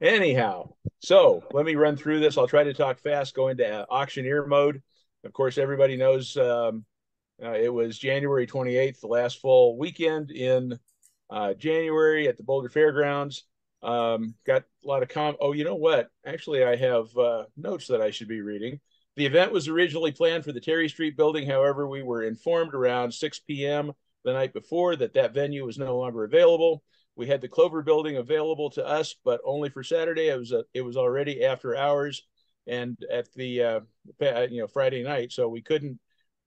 Anyhow, so let me run through this. I'll try to talk fast, go into auctioneer mode. Of course, everybody knows it was January 28th, the last full weekend in January at the Boulder Fairgrounds. Got a lot of oh, you know what? Actually, I have notes that I should be reading. The event was originally planned for the Terry Street building. However, we were informed around 6 p.m. the night before that that venue was no longer available. We had the Clover building available to us, but only for Saturday. It was already after hours and at the Friday night, so we couldn't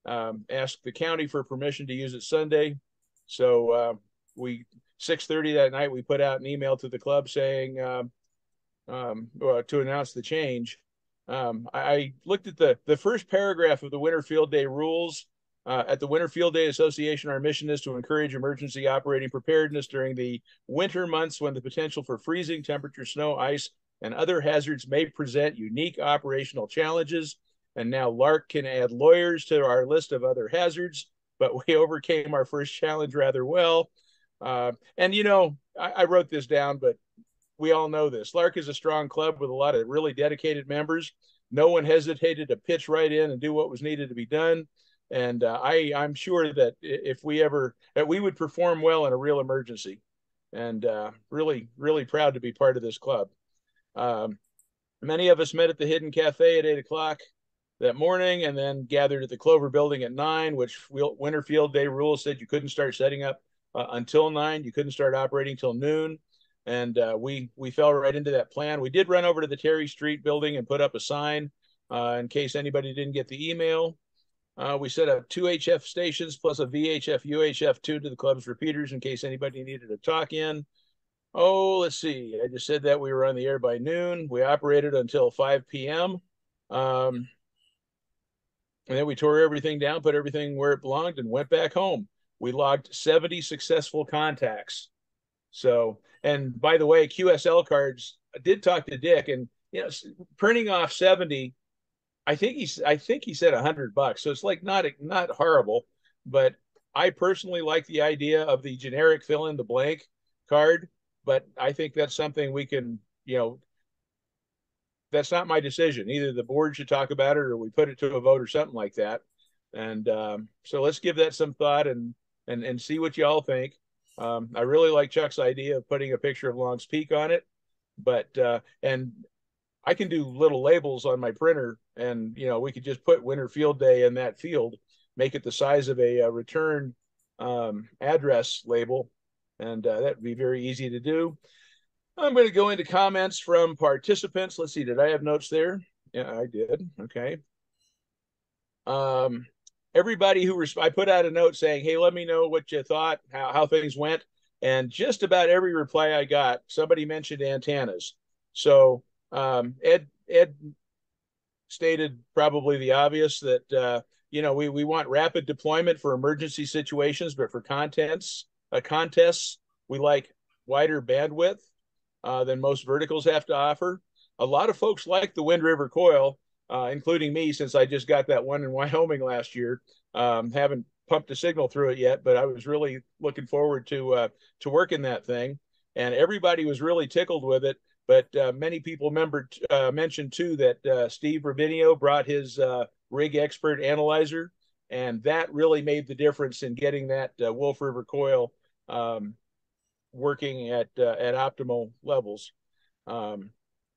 ask the county for permission to use it Sunday. So we 6:30 that night we put out an email to the club saying to announce the change. I looked at the first paragraph of the Winter Field Day rules. At the Winter Field Day Association, our mission is to encourage emergency operating preparedness during the winter months when the potential for freezing temperature, snow, ice, and other hazards may present unique operational challenges. And now LARC can add lawyers to our list of other hazards, but we overcame our first challenge rather well. And, you know, I wrote this down, but we all know this. LARC is a strong club with a lot of really dedicated members. No one hesitated to pitch right in and do what was needed to be done. And I'm sure that if we ever, that we would perform well in a real emergency. And really, really proud to be part of this club. Many of us met at the Hidden Cafe at 8 o'clock that morning and then gathered at the Clover building at 9, which Winter Field Day rules said you couldn't start setting up until 9. You couldn't start operating till noon. And we fell right into that plan. We did run over to the Terry Street building and put up a sign in case anybody didn't get the email. We set up 2 HF stations plus a VHF UHF tuned to the club's repeaters in case anybody needed to talk in. Oh, let's see. I just said that we were on the air by noon. We operated until 5 p.m. And then we tore everything down, put everything where it belonged, and went back home. We logged 70 successful contacts. So, and by the way, QSL cards, I did talk to Dick, and you know, printing off 70, I think he said $100. So it's like not horrible, but I personally like the idea of the generic fill in the blank card. But I think that's something we can, you know, that's not my decision. Either the board should talk about it or we put it to a vote or something like that. And so let's give that some thought and see what y'all think. I really like Chuck's idea of putting a picture of Long's Peak on it, but and I can do little labels on my printer, and you know we could just put Winter Field Day in that field, make it the size of a return address label, and that'd be very easy to do. I'm going to go into comments from participants. Let's see, did I have notes there? Yeah, I did. Okay. Everybody who I put out a note saying, hey, let me know what you thought, how things went. And just about every reply I got, somebody mentioned antennas. So Ed stated probably the obvious that, you know, we want rapid deployment for emergency situations, but for contests, we like wider bandwidth than most verticals have to offer. A lot of folks like the Wind River coil, including me, since I just got that one in Wyoming last year. Haven't pumped a signal through it yet, but I was really looking forward to working that thing. And everybody was really tickled with it. But many people mentioned too that Steve Rubinio brought his rig expert analyzer, and that really made the difference in getting that Wolf River coil working at optimal levels.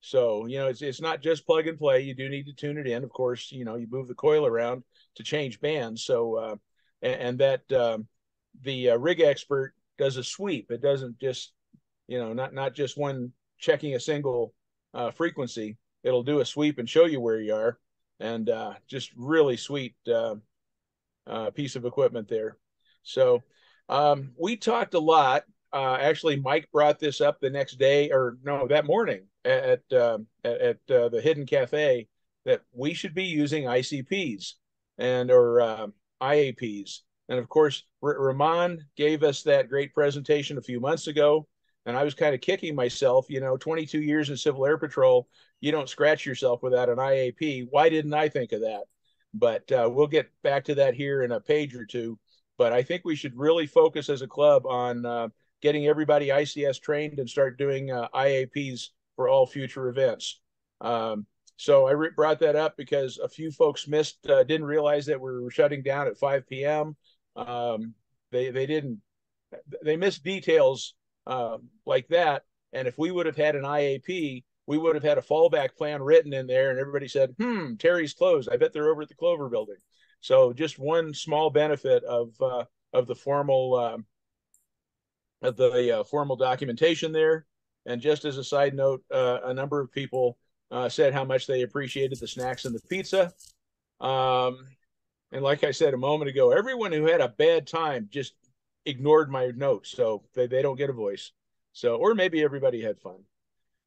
So, you know, it's not just plug and play. You do need to tune it in. Of course, you know, you move the coil around to change bands. So, and that the rig expert does a sweep. It doesn't just, you know, not just one checking a single frequency. It'll do a sweep and show you where you are. And just really sweet piece of equipment there. So we talked a lot. Actually, Mike brought this up the next day, or no, that morning at the Hidden Cafe, that we should be using ICPs or IAPs. And of course, Ramon gave us that great presentation a few months ago. And I was kind of kicking myself, 22 years in Civil Air Patrol, you don't scratch yourself without an IAP. Why didn't I think of that? But we'll get back to that here in a page or two. But I think we should really focus as a club on getting everybody ICS trained and start doing IAPs for all future events. So I brought that up because a few folks didn't realize that we were shutting down at 5 p.m. They missed details like that. And if we would have had an IAP, we would have had a fallback plan written in there, and everybody said, Terry's closed. I bet they're over at the Clover building. So just one small benefit of the formal formal documentation there. And just as a side note, a number of people said how much they appreciated the snacks and the pizza. And like I said a moment ago, everyone who had a bad time just ignored my notes, so they don't get a voice. So, or maybe everybody had fun.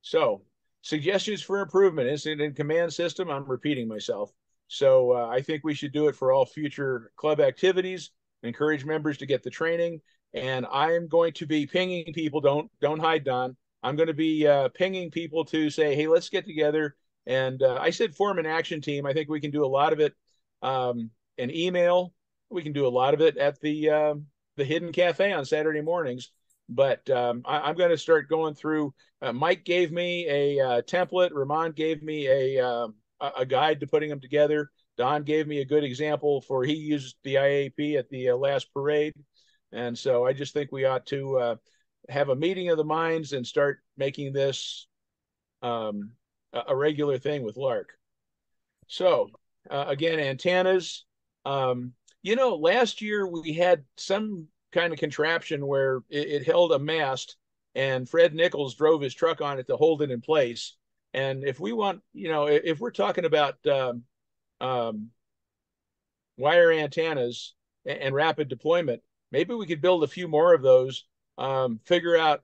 So, suggestions for improvement: incident command system. I'm repeating myself. So I think we should do it for all future club activities. Encourage members to get the training. And I'm going to be pinging people. Don't hide, Don. I'm going to be pinging people to say, hey, let's get together. And I said form an action team. I think we can do a lot of it in email. We can do a lot of it at the Hidden Cafe on Saturday mornings. But I'm going to start going through. Mike gave me a template. Ramon gave me a guide to putting them together. Don gave me a good example for he used the IAP at the last parade. And so I just think we ought to have a meeting of the minds and start making this a regular thing with LARC. So again, antennas. Last year we had some kind of contraption where it held a mast, and Fred Nichols drove his truck on it to hold it in place. And if we want, if we're talking about wire antennas and rapid deployment, maybe we could build a few more of those, figure out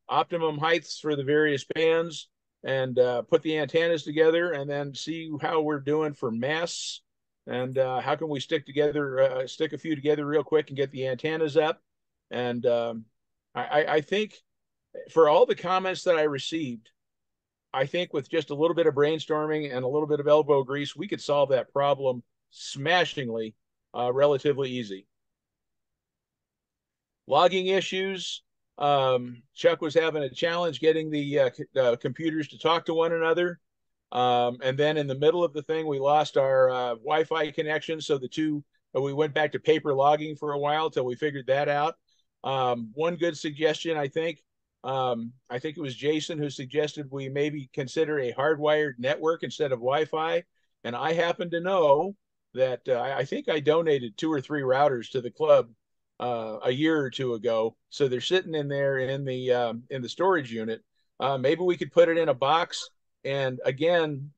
optimum heights for the various bands, and put the antennas together, and then see how we're doing for masts, and how can we stick a few together real quick and get the antennas up. And I think for all the comments that I received, I think with just a little bit of brainstorming and a little bit of elbow grease, we could solve that problem smashingly, relatively easy. Logging issues. Chuck was having a challenge getting the computers to talk to one another. And then in the middle of the thing, we lost our Wi-Fi connection. So we went back to paper logging for a while till we figured that out. One good suggestion, I think it was Jason who suggested we maybe consider a hardwired network instead of Wi-Fi. And I happen to know that I think I donated 2 or 3 routers to the club a year or two ago. So they're sitting in there in the storage unit. Maybe we could put it in a box. And again,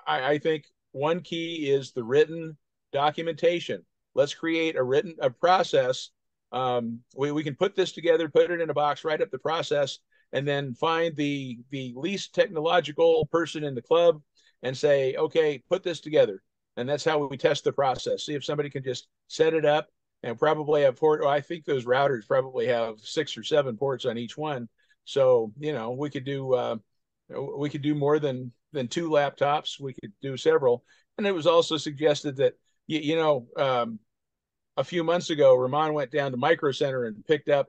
I think one key is the written documentation. Let's create a process. We can put this together, put it in a box, write up the process, and then find the least technological person in the club and say, okay, put this together. And that's how we test the process. See if somebody can just set it up and probably have I think those routers probably have 6 or 7 ports on each one. So, we could do more than 2 laptops. We could do several. And it was also suggested that, a few months ago, Ramon went down to Micro Center and picked up,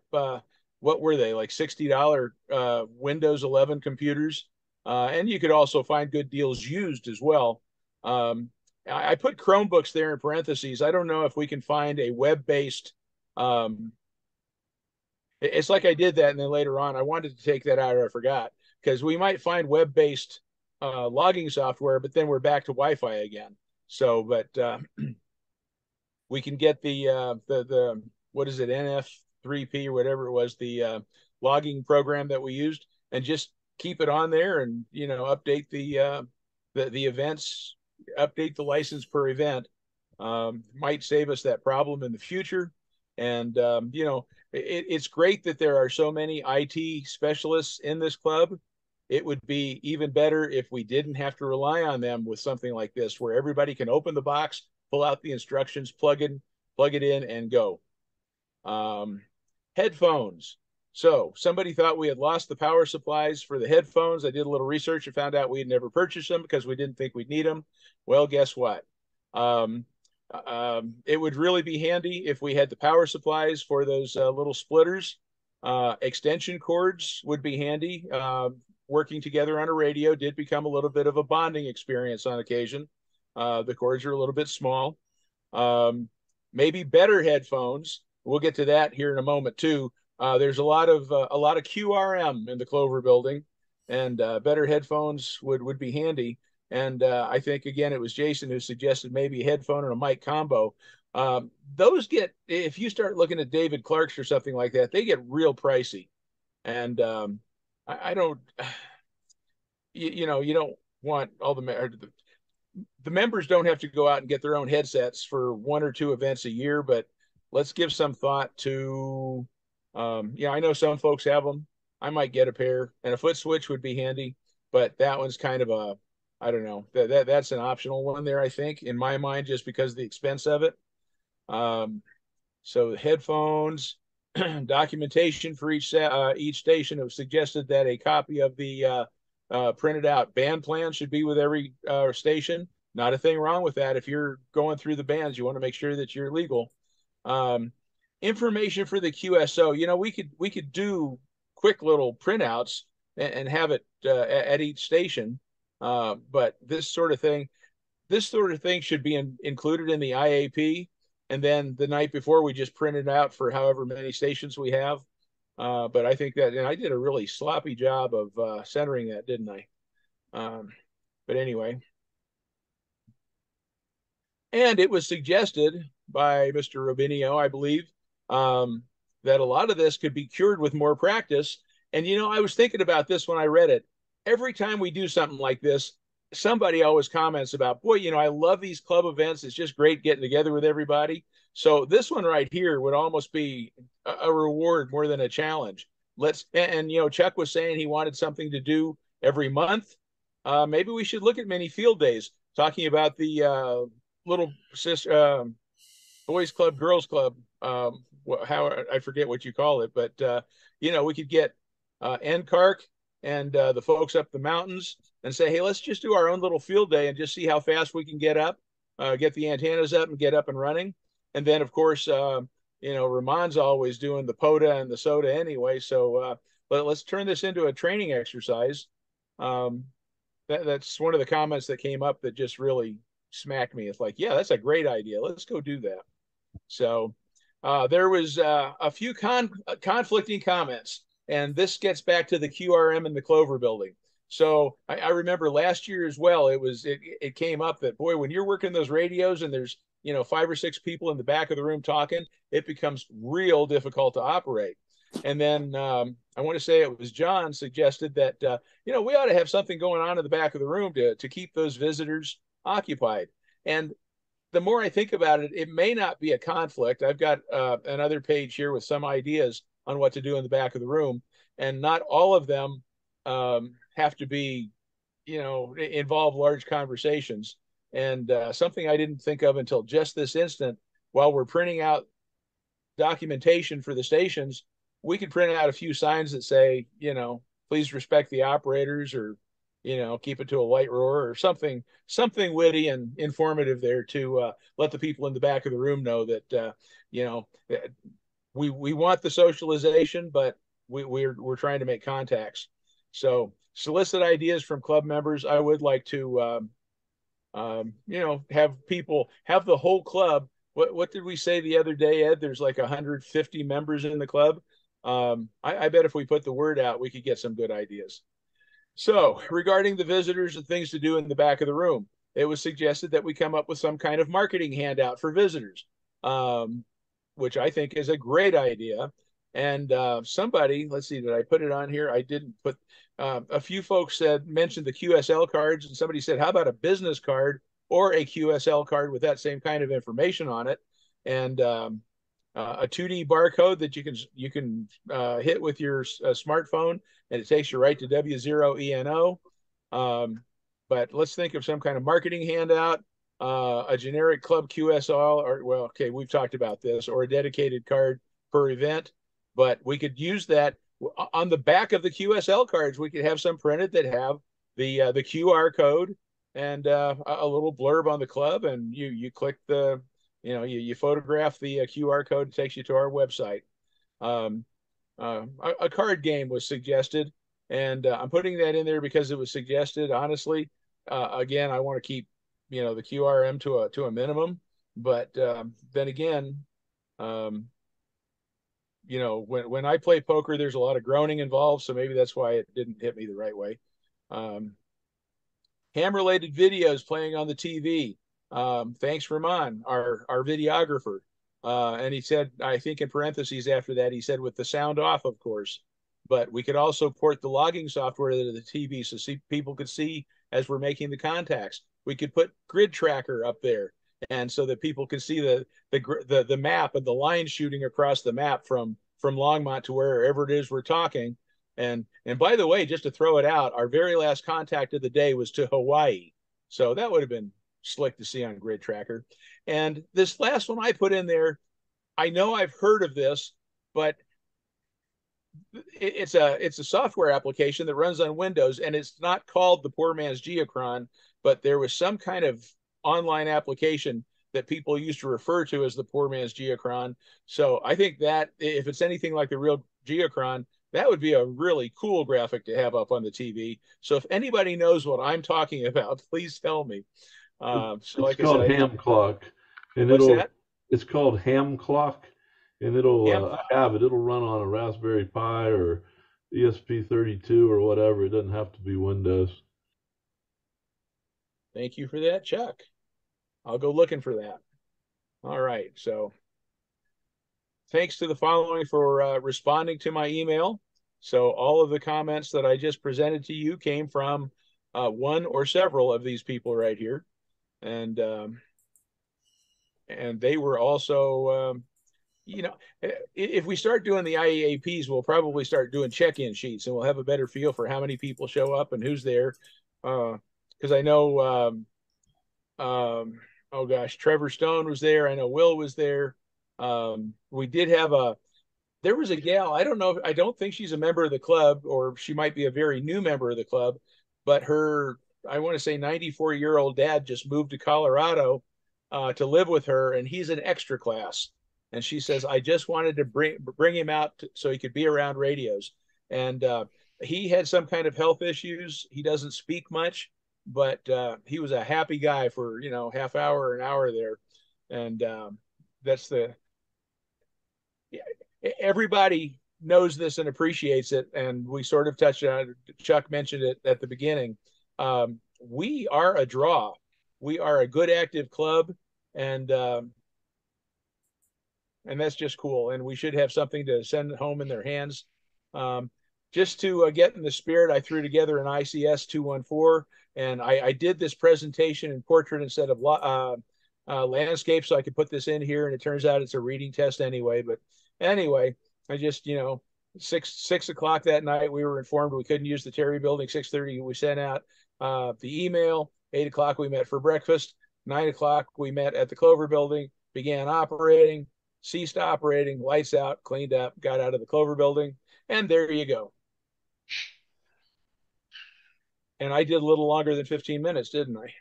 what were they, like $60 Windows 11 computers. And you could also find good deals used as well. I put Chromebooks there in parentheses. I don't know if we can find a web-based, it's like I did that, and then later on, I wanted to take that out, or I forgot, because we might find web-based logging software, but then we're back to Wi-Fi again. So, but we can get the what is it, NF3P or whatever it was, the logging program that we used, and just keep it on there, and update the events, update the license per event. Might save us that problem in the future. And it's great that there are so many IT specialists in this club. It would be even better if we didn't have to rely on them with something like this, where everybody can open the box, pull out the instructions, plug it in, and go. Headphones. So somebody thought we had lost the power supplies for the headphones. I did a little research and found out we had never purchased them because we didn't think we'd need them. Well, guess what? Um, it would really be handy if we had the power supplies for those little splitters. Extension cords would be handy. Working together on a radio did become a little bit of a bonding experience on occasion. The cords are a little bit small. Maybe better headphones. We'll get to that here in a moment too. There's a lot of QRM in the Clover building, and better headphones would be handy. And I think again it was Jason who suggested maybe a headphone and a mic combo. Those get, if you start looking at David Clark's or something like that, they get real pricey. And I don't, you know, you don't want all the members don't have to go out and get their own headsets for 1 or 2 events a year, but let's give some thought to, I know some folks have them. I might get a pair, and a foot switch would be handy, but that one's kind of a, I don't know, that's an optional one there, I think, in my mind, just because of the expense of it. So headphones, documentation for each station. It was suggested that a copy of the printed out band plan should be with every station. Not a thing wrong with that. If you're going through the bands, you want to make sure that you're legal. Information for the QSO. We could do quick little printouts and have it at each station. But this sort of thing should be included in the IAP. And then the night before, we just print it out for however many stations we have. But I think that, and I did a really sloppy job of centering that, didn't I? But anyway. And it was suggested by Mr. Robinio, I believe, that a lot of this could be cured with more practice. And, I was thinking about this when I read it. Every time we do something like this, somebody always comments about, boy, I love these club events. It's just great getting together with everybody. So this one right here would almost be a reward more than a challenge. Chuck was saying he wanted something to do every month. Maybe we should look at mini field days, talking about the little boys club, girls club, how I forget what you call it, but we could get NCARC and the folks up the mountains and say, hey, let's just do our own little field day and just see how fast we can get up, get the antennas up and get up and running. And then, of course, Ramon's always doing the POTA and the SOTA anyway. So but let's turn this into a training exercise. That's one of the comments that came up that just really smacked me. It's like, yeah, that's a great idea. Let's go do that. So there was a few conflicting comments. And this gets back to the QRM in the Clover building. So I remember last year as well, it came up that, boy, when you're working those radios and there's, 5 or 6 people in the back of the room talking, it becomes real difficult to operate. And then I want to say it was John suggested that, we ought to have something going on in the back of the room to keep those visitors occupied. And the more I think about it, it may not be a conflict. I've got another page here with some ideas on what to do in the back of the room, and not all of them have to be, involve large conversations. And something I didn't think of until just this instant, while we're printing out documentation for the stations, we could print out a few signs that say, please respect the operators, or, keep it to a light roar, or something witty and informative there to let the people in the back of the room know that, we want the socialization, but we're trying to make contacts. So solicit ideas from club members. I would like to, have people, have the whole club. What did we say the other day, Ed? There's like 150 members in the club. I bet if we put the word out, we could get some good ideas. So regarding the visitors and things to do in the back of the room, it was suggested that we come up with some kind of marketing handout for visitors, which I think is a great idea. And somebody, let's see, did I put it on here? I didn't put, a few folks mentioned the QSL cards, and somebody said, how about a business card or a QSL card with that same kind of information on it? And a 2D barcode that you can hit with your smartphone, and it takes you right to W0ENO. But let's think of some kind of marketing handout, a generic club QSL, or, well, okay, we've talked about this, or a dedicated card per event. But we could use that. on the back of the QSL cards, we could have some printed that have the QR code and a little blurb on the club, and you click the, you photograph the QR code, it takes you to our website. A card game was suggested, and I'm putting that in there because it was suggested. Honestly, again, I want to keep the QRM to a minimum, but then again, when I play poker, there's a lot of groaning involved, so maybe that's why it didn't hit me the right way. Ham-related videos playing on the TV. Thanks, Ramon, our videographer. And he said, I think in parentheses after that, he said with the sound off, of course, but we could also port the logging software to the TV so people could see as we're making the contacts. We could put grid tracker up there, and so that people can see the map and the line shooting across the map from Longmont to wherever it is we're talking. And by the way, just to throw it out, our very last contact of the day was to Hawaii, so that would have been slick to see on grid tracker. And this last one I put in there, I know I've heard of this, but it's a software application that runs on Windows, and it's not called the poor man's Geocron, but there was some kind of online application that people used to refer to as the poor man's Geocron. So I think that if it's anything like the real Geocron, that would be a really cool graphic to have up on the TV. So if anybody knows what I'm talking about, please tell me. So like it's called Ham Clock, and it's called Ham Clock, and it'll run on a Raspberry Pi or ESP32 or whatever. It doesn't have to be Windows. Thank you for that, Chuck. I'll go looking for that. All right. So thanks to the following for responding to my email. So all of the comments that I just presented to you came from one or several of these people right here. And they were also, if we start doing the IEAPs, we'll probably start doing check-in sheets, and we'll have a better feel for how many people show up and who's there. Because I know, oh gosh, Trevor Stone was there. I know Will was there. We did have there was a gal, I don't think she's a member of the club, or she might be a very new member of the club, but her, I want to say 94-year-old dad just moved to Colorado to live with her, and he's an extra class. And she says, I just wanted to bring him out so he could be around radios. And he had some kind of health issues. He doesn't speak much, but he was a happy guy for, half hour, an hour there. And that's everybody knows this and appreciates it. And we sort of touched on it. Chuck mentioned it at the beginning. We are a draw. We are a good active club, and that's just cool. And we should have something to send home in their hands. Just to get in the spirit, I threw together an ICS 214, and I did this presentation in portrait instead of landscape, so I could put this in here. And it turns out it's a reading test anyway. But anyway, I just, 6 o'clock that night, we were informed we couldn't use the Terry building. 6:30, we sent out the email. 8 o'clock, we met for breakfast. 9 o'clock, we met at the Clover building, began operating, ceased operating, lights out, cleaned up, got out of the Clover building, and there you go. And I did a little longer than 15 minutes, didn't I?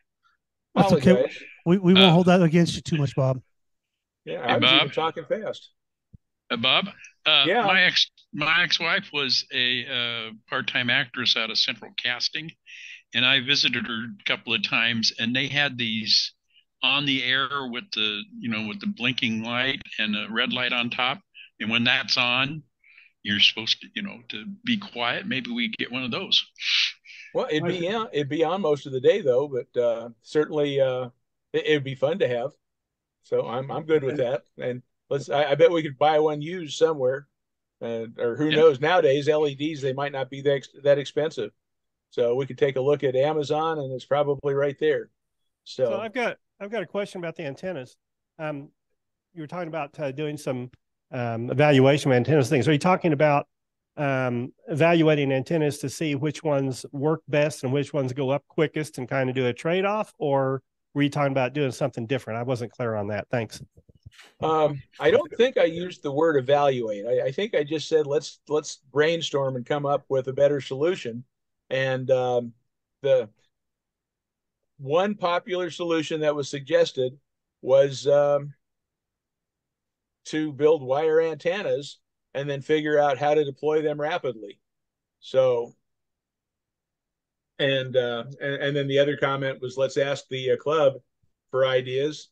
That's okay. We won't hold that against you too much, Bob. Yeah, I was even talking fast. Bob, yeah. My ex-wife was a part-time actress out of Central Casting, and I visited her a couple of times, and they had these on the air with the blinking light and a red light on top. And when that's on, you're supposed to, to be quiet. Maybe we get one of those. Well, it'd be on most of the day though, but certainly it'd be fun to have. So I'm good with that. And I bet we could buy one used somewhere, or who knows? Nowadays, LEDs, they might not be that expensive. So we could take a look at Amazon, and it's probably right there. So I've got a question about the antennas. You were talking about doing some evaluation of antennas things. Are you talking about evaluating antennas to see which ones work best and which ones go up quickest and kind of do a trade-off, or were you talking about doing something different? I wasn't clear on that. Thanks. I don't think I used the word evaluate. I think I just said let's brainstorm and come up with a better solution. And the one popular solution that was suggested was to build wire antennas and then figure out how to deploy them rapidly. So, and then the other comment was let's ask the club for ideas.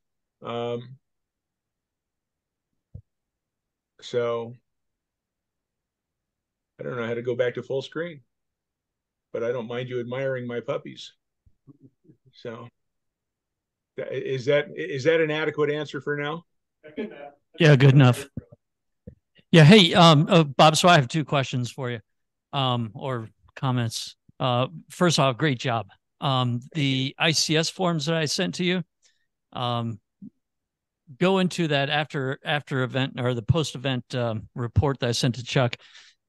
So I don't know how to go back to full screen, but I don't mind you admiring my puppies. So is that an adequate answer for now? Yeah, good enough. Yeah. Hey, Bob, so I have two questions for you, or comments. First off, great job. The ICS forms that I sent to you, go into that after event or the post event report that I sent to Chuck.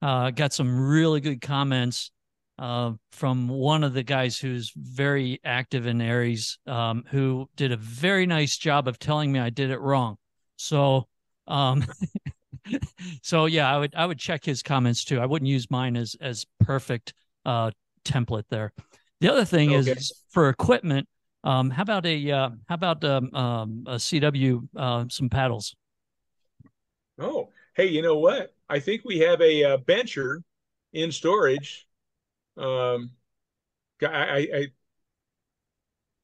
Got some really good comments from one of the guys who's very active in Aries, who did a very nice job of telling me I did it wrong. So, so yeah, I would check his comments too. I wouldn't use mine as perfect template there. The other thing is for equipment. How about a CW, some paddles? Oh, hey, you know what? I think we have a bencher in storage. I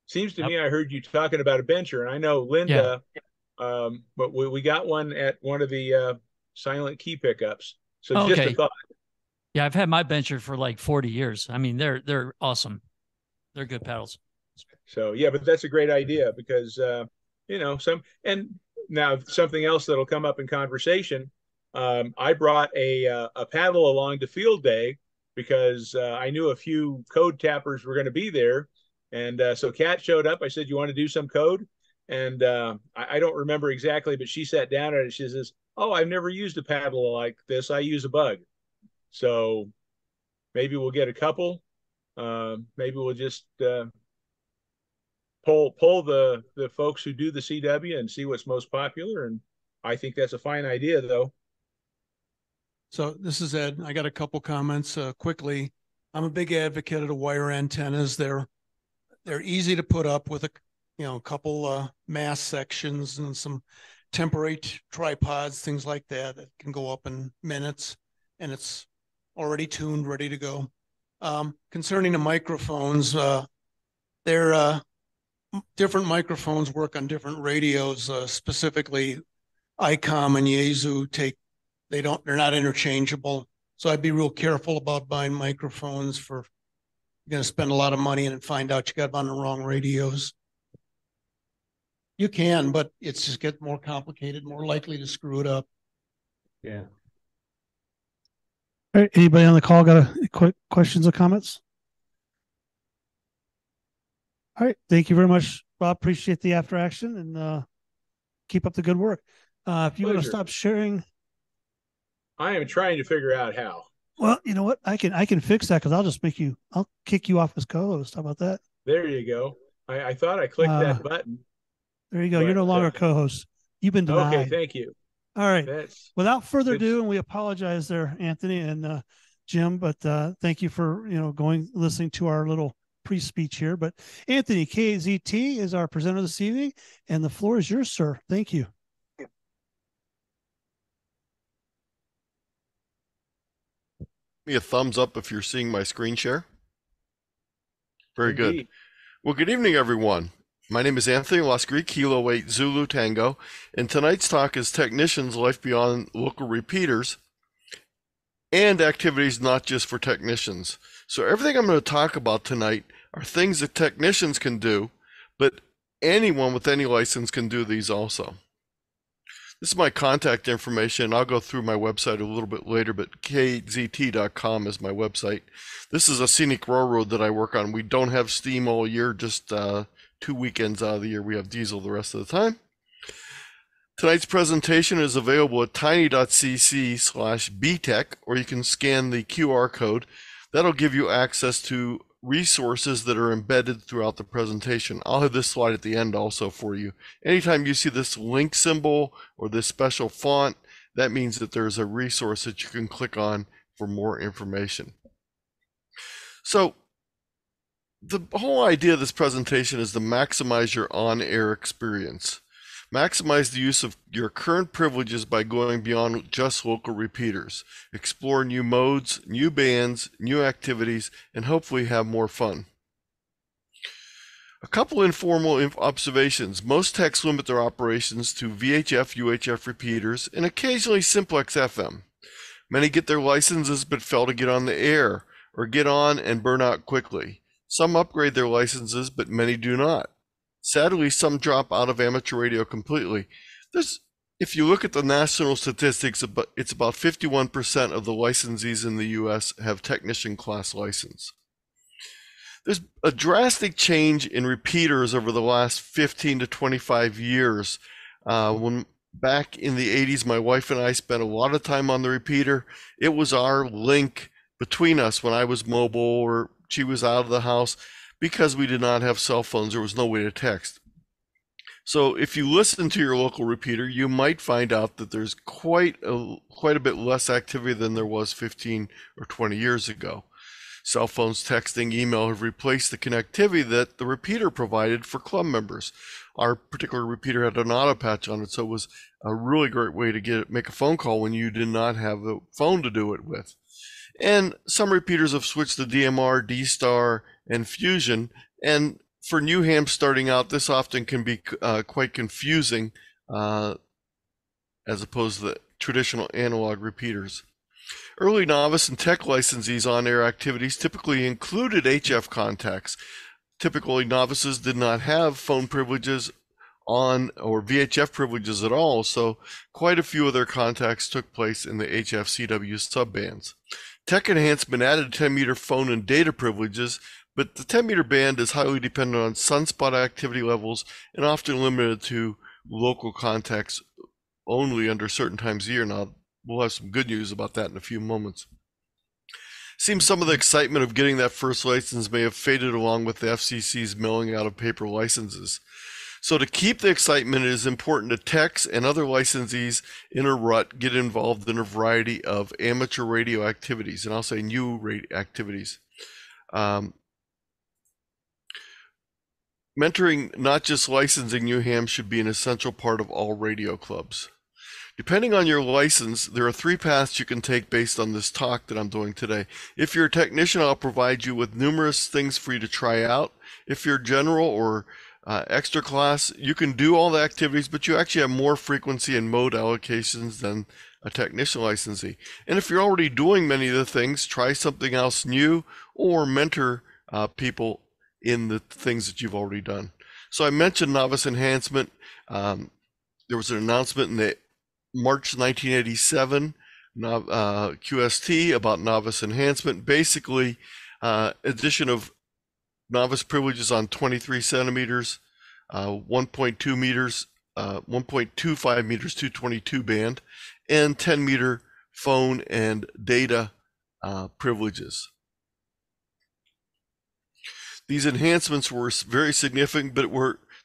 seems to me I heard you talking about a bencher, and I know Linda. Yeah. But we got one at one of the silent key pickups. So just a thought. Yeah, I've had my bencher for like 40 years. I mean, they're awesome. They're good paddles. So yeah, but that's a great idea because now something else that'll come up in conversation. I brought a paddle along to field day because I knew a few code tappers were going to be there, and so Kat showed up. I said, "You want to do some code?" And I don't remember exactly, but she sat down at it. She says, "Oh, I've never used a paddle like this. I use a bug." So maybe we'll get a couple. Maybe we'll just poll the folks who do the CW and see what's most popular. And I think that's a fine idea, though. So this is Ed. I got a couple comments quickly. I'm a big advocate of the wire antennas. They're easy to put up with a couple mass sections and some temporary tripods, things like that can go up in minutes, and it's already tuned, ready to go. Concerning the microphones, different microphones work on different radios. Specifically, ICOM and Yaesu they're not interchangeable. So I'd be real careful about buying microphones you're going to spend a lot of money and find out you got them on the wrong radios. You can, but it's just get more complicated, more likely to screw it up. Yeah. All right, anybody on the call got a quick questions or comments? All right, thank you very much, Bob. Appreciate the after action and keep up the good work. If you want to stop sharing, I am trying to figure out how. Well, you know what? I can fix that because I'll kick you off as co-host. How about that? There you go. I thought I clicked that button. There you go. You're no longer co-host. You've been denied. Okay, thank you. All right. Without further ado, and we apologize there, Anthony and Jim, but thank you for listening to our little pre-speech here. But Anthony, KZT is our presenter this evening, and the floor is yours, sir. Thank you. Me a thumbs up if you're seeing my screen share. Very good. Well, good evening, everyone. My name is Anthony Luscre, Kilo 8 Zulu Tango, and tonight's talk is Technicians Life Beyond Local Repeaters and activities not just for technicians. So everything I'm going to talk about tonight are things that technicians can do, but anyone with any license can do these also. This is my contact information. I'll go through my website a little bit later, but kzt.com is my website. This is a scenic railroad that I work on. We don't have steam all year, just 2 weekends out of the year. We have diesel the rest of the time. Tonight's presentation is available at tiny.cc/btech, or you can scan the QR code. That'll give you access to resources that are embedded throughout the presentation. I'll have this slide at the end also for you. Anytime you see this link symbol or this special font, that means that there's a resource that you can click on for more information. So the whole idea of this presentation is to maximize your on-air experience. Maximize the use of your current privileges by going beyond just local repeaters. Explore new modes, new bands, new activities, and hopefully have more fun. A couple informal observations. Most techs limit their operations to VHF, UHF repeaters, and occasionally simplex FM. Many get their licenses but fail to get on the air, or get on and burn out quickly. Some upgrade their licenses, but many do not. Sadly, some drop out of amateur radio completely. If you look at the national statistics, it's about 51% of the licensees in the U.S. have technician class license. There's a drastic change in repeaters over the last 15 to 25 years. When back in the 80s, my wife and I spent a lot of time on the repeater. It was our link between us when I was mobile or she was out of the house. Because we did not have cell phones, there was no way to text. So if you listen to your local repeater, you might find out that there's quite a bit less activity than there was 15 or 20 years ago. Cell phones, texting, email have replaced the connectivity that the repeater provided for club members. Our particular repeater had an auto patch on it, so it was a really great way to make a phone call when you did not have a phone to do it with. And some repeaters have switched to DMR, D-Star, and Fusion. And for new hams starting out, this often can be quite confusing as opposed to the traditional analog repeaters. Early novice and tech licensees on-air activities typically included HF contacts. Typically, novices did not have phone privileges on or VHF privileges at all, so quite a few of their contacts took place in the HF-CW subbands. Tech Enhancement added 10-meter phone and data privileges, but the 10-meter band is highly dependent on sunspot activity levels and often limited to local contacts only under certain times of year. Now, we'll have some good news about that in a few moments. Seems some of the excitement of getting that first license may have faded along with the FCC's mailing out of paper licenses. So to keep the excitement, it is important that techs and other licensees in a rut get involved in a variety of amateur radio activities, and I'll say new radio activities. Mentoring, not just licensing new hams, should be an essential part of all radio clubs. Depending on your license, there are 3 paths you can take based on this talk that I'm doing today. If you're a technician, I'll provide you with numerous things for you to try out. If you're general or extra class, you can do all the activities, but you actually have more frequency and mode allocations than a technician licensee. And if you're already doing many of the things, try something else new or mentor people in the things that you've already done. So I mentioned novice enhancement. There was an announcement in the March 1987 QST about novice enhancement. Basically, addition of novice privileges on 23 centimeters, 1.2 meters, 1.25 meters 222 band, and 10-meter phone and data privileges. These enhancements were very significant, but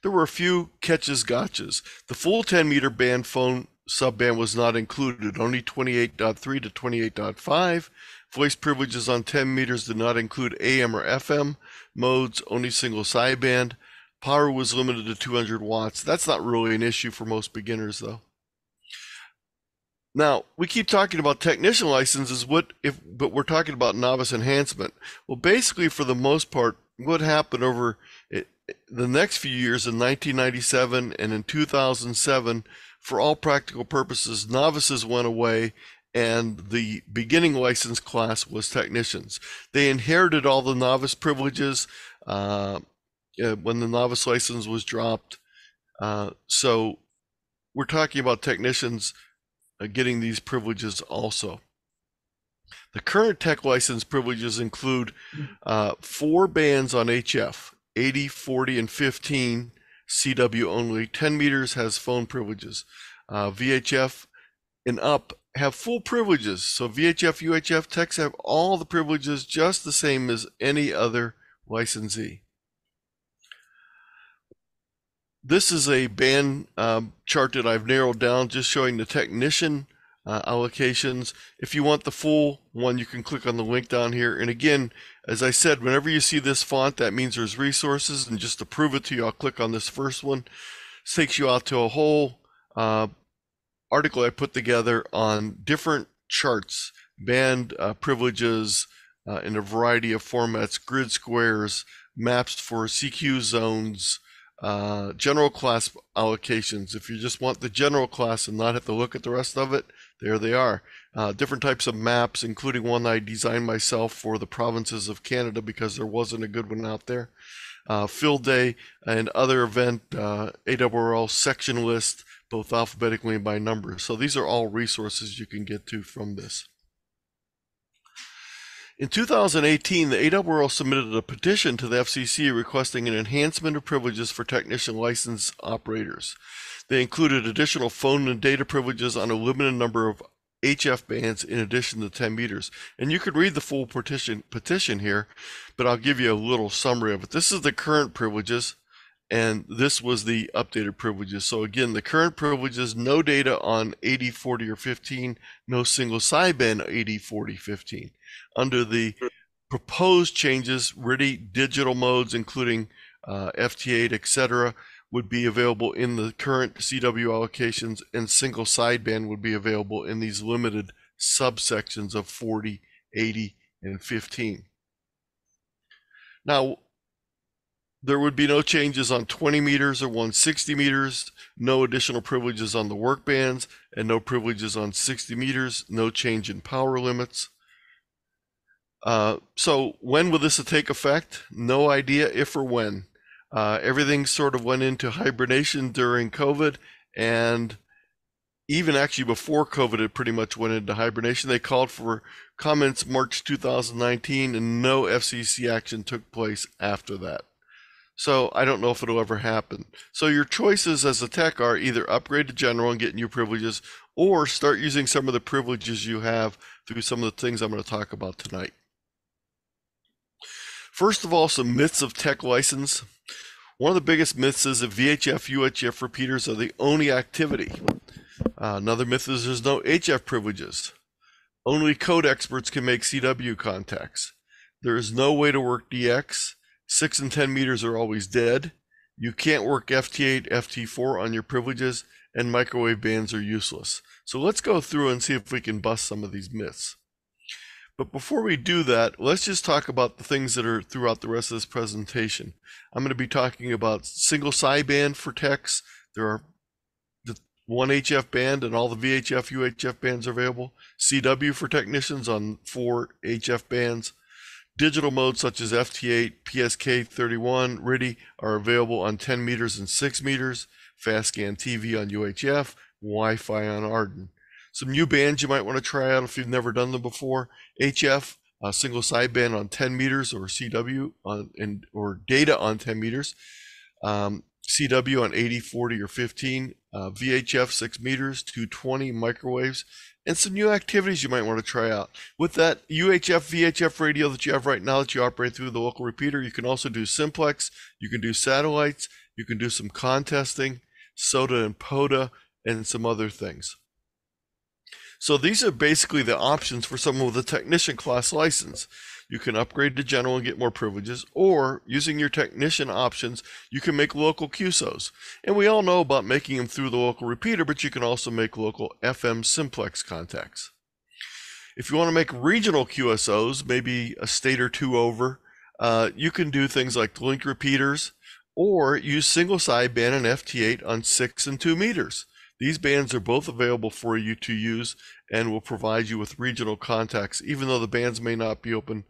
there were a few catches, gotchas. The full 10-meter band phone subband was not included, only 28.3 to 28.5. Voice privileges on 10 meters did not include AM or FM modes, only single sideband. Power was limited to 200 watts. That's not really an issue for most beginners, though. Now, we keep talking about technician licenses, but we're talking about novice enhancement. Well, basically, for the most part, what happened over the next few years in 1997 and in 2007, for all practical purposes, novices went away and the beginning license class was technicians. They inherited all the novice privileges when the novice license was dropped. So we're talking about technicians getting these privileges also. The current tech license privileges include 4 bands on HF, 80, 40, and 15 CW only. 10 meters has phone privileges. VHF and up have full privileges. So VHF, UHF techs have all the privileges just the same as any other licensee. This is a band chart that I've narrowed down, just showing the technician allocations. If you want the full one, you can click on the link down here. And again, as I said, whenever you see this font, that means there's resources. And just to prove it to you, I'll click on this first one. This takes you out to a whole article I put together on different charts, band privileges in a variety of formats, grid squares, maps for CQ zones, general class allocations. If you just want the general class and not have to look at the rest of it, there they are. Different types of maps, including one I designed myself for the provinces of Canada because there wasn't a good one out there. Field day and other event ARRL section list, both alphabetically and by number. So these are all resources you can get to from this. In 2018, the ARRL submitted a petition to the FCC requesting an enhancement of privileges for technician license operators. They included additional phone and data privileges on a limited number of HF bands in addition to 10 meters. And you could read the full petition here, but I'll give you a little summary of it. This is the current privileges, and this was the updated privileges. So again, the current privileges, no data on 80, 40, or 15, no single sideband 80, 40, 15. Under the proposed changes, RTTY digital modes, including FT8, etc., would be available in the current CW allocations, and single sideband would be available in these limited subsections of 40, 80, and 15. Now, there would be no changes on 20 meters or 160 meters, no additional privileges on the work bands, and no privileges on 60 meters, no change in power limits. So when will this take effect? No idea if or when. Everything sort of went into hibernation during COVID, and even actually before COVID, it pretty much went into hibernation. They called for comments March 2019, and no FCC action took place after that. So I don't know if it'll ever happen. So your choices as a tech are either upgrade to general and get new privileges, or start using some of the privileges you have through some of the things I'm going to talk about tonight. First of all, some myths of tech license. One of the biggest myths is that VHF, UHF repeaters are the only activity. Another myth is there's no HF privileges. Only code experts can make CW contacts. There is no way to work DX. 6 and 10 meters are always dead. You can't work FT8, FT4 on your privileges, and microwave bands are useless. So let's go through and see if we can bust some of these myths. But before we do that, let's just talk about the things that are throughout the rest of this presentation. I'm going to be talking about single sideband for techs. There are the one HF band and all the VHF, UHF bands are available. CW for technicians on 4 HF bands. Digital modes such as FT8, PSK31, RTTY are available on 10 meters and 6 meters. FastScan TV on UHF, Wi-Fi on Arden. Some new bands you might want to try out if you've never done them before. HF, single sideband on 10 meters, or CW or data on 10 meters. CW on 80, 40, or 15. VHF 6 meters, 220 microwaves. And some new activities you might want to try out. With that UHF, VHF radio that you have right now that you operate through the local repeater, you can also do simplex, you can do satellites, you can do some contesting, SOTA and POTA, and some other things. So these are basically the options for someone with a technician class license. You can upgrade to general and get more privileges, or using your technician options, you can make local QSOs. And we all know about making them through the local repeater, but you can also make local FM simplex contacts. If you want to make regional QSOs, maybe a state or two over, you can do things like link repeaters, or use single sideband and FT8 on 6 and 2 meters. These bands are both available for you to use and will provide you with regional contacts. Even though the bands may not be open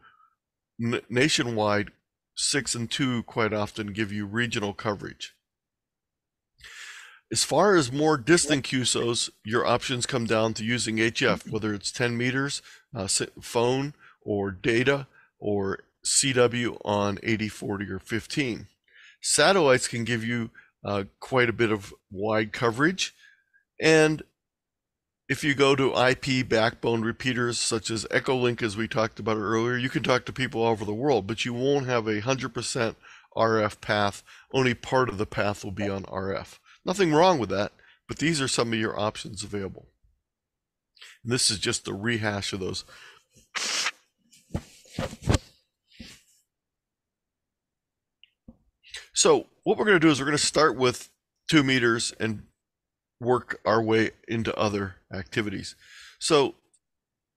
nationwide, 6 and 2 quite often give you regional coverage. As far as more distant QSOs, your options come down to using HF, whether it's 10 meters, phone, or data, or CW on 80, 40, or 15. Satellites can give you quite a bit of wide coverage. And if you go to IP backbone repeaters such as Echolink, as we talked about earlier, you can talk to people all over the world, but you won't have 100% RF path. Only part of the path will be on RF. Nothing wrong with that, but these are some of your options available. And this is just the rehash of those. So what we're going to do is we're going to start with 2 meters and work our way into other activities. So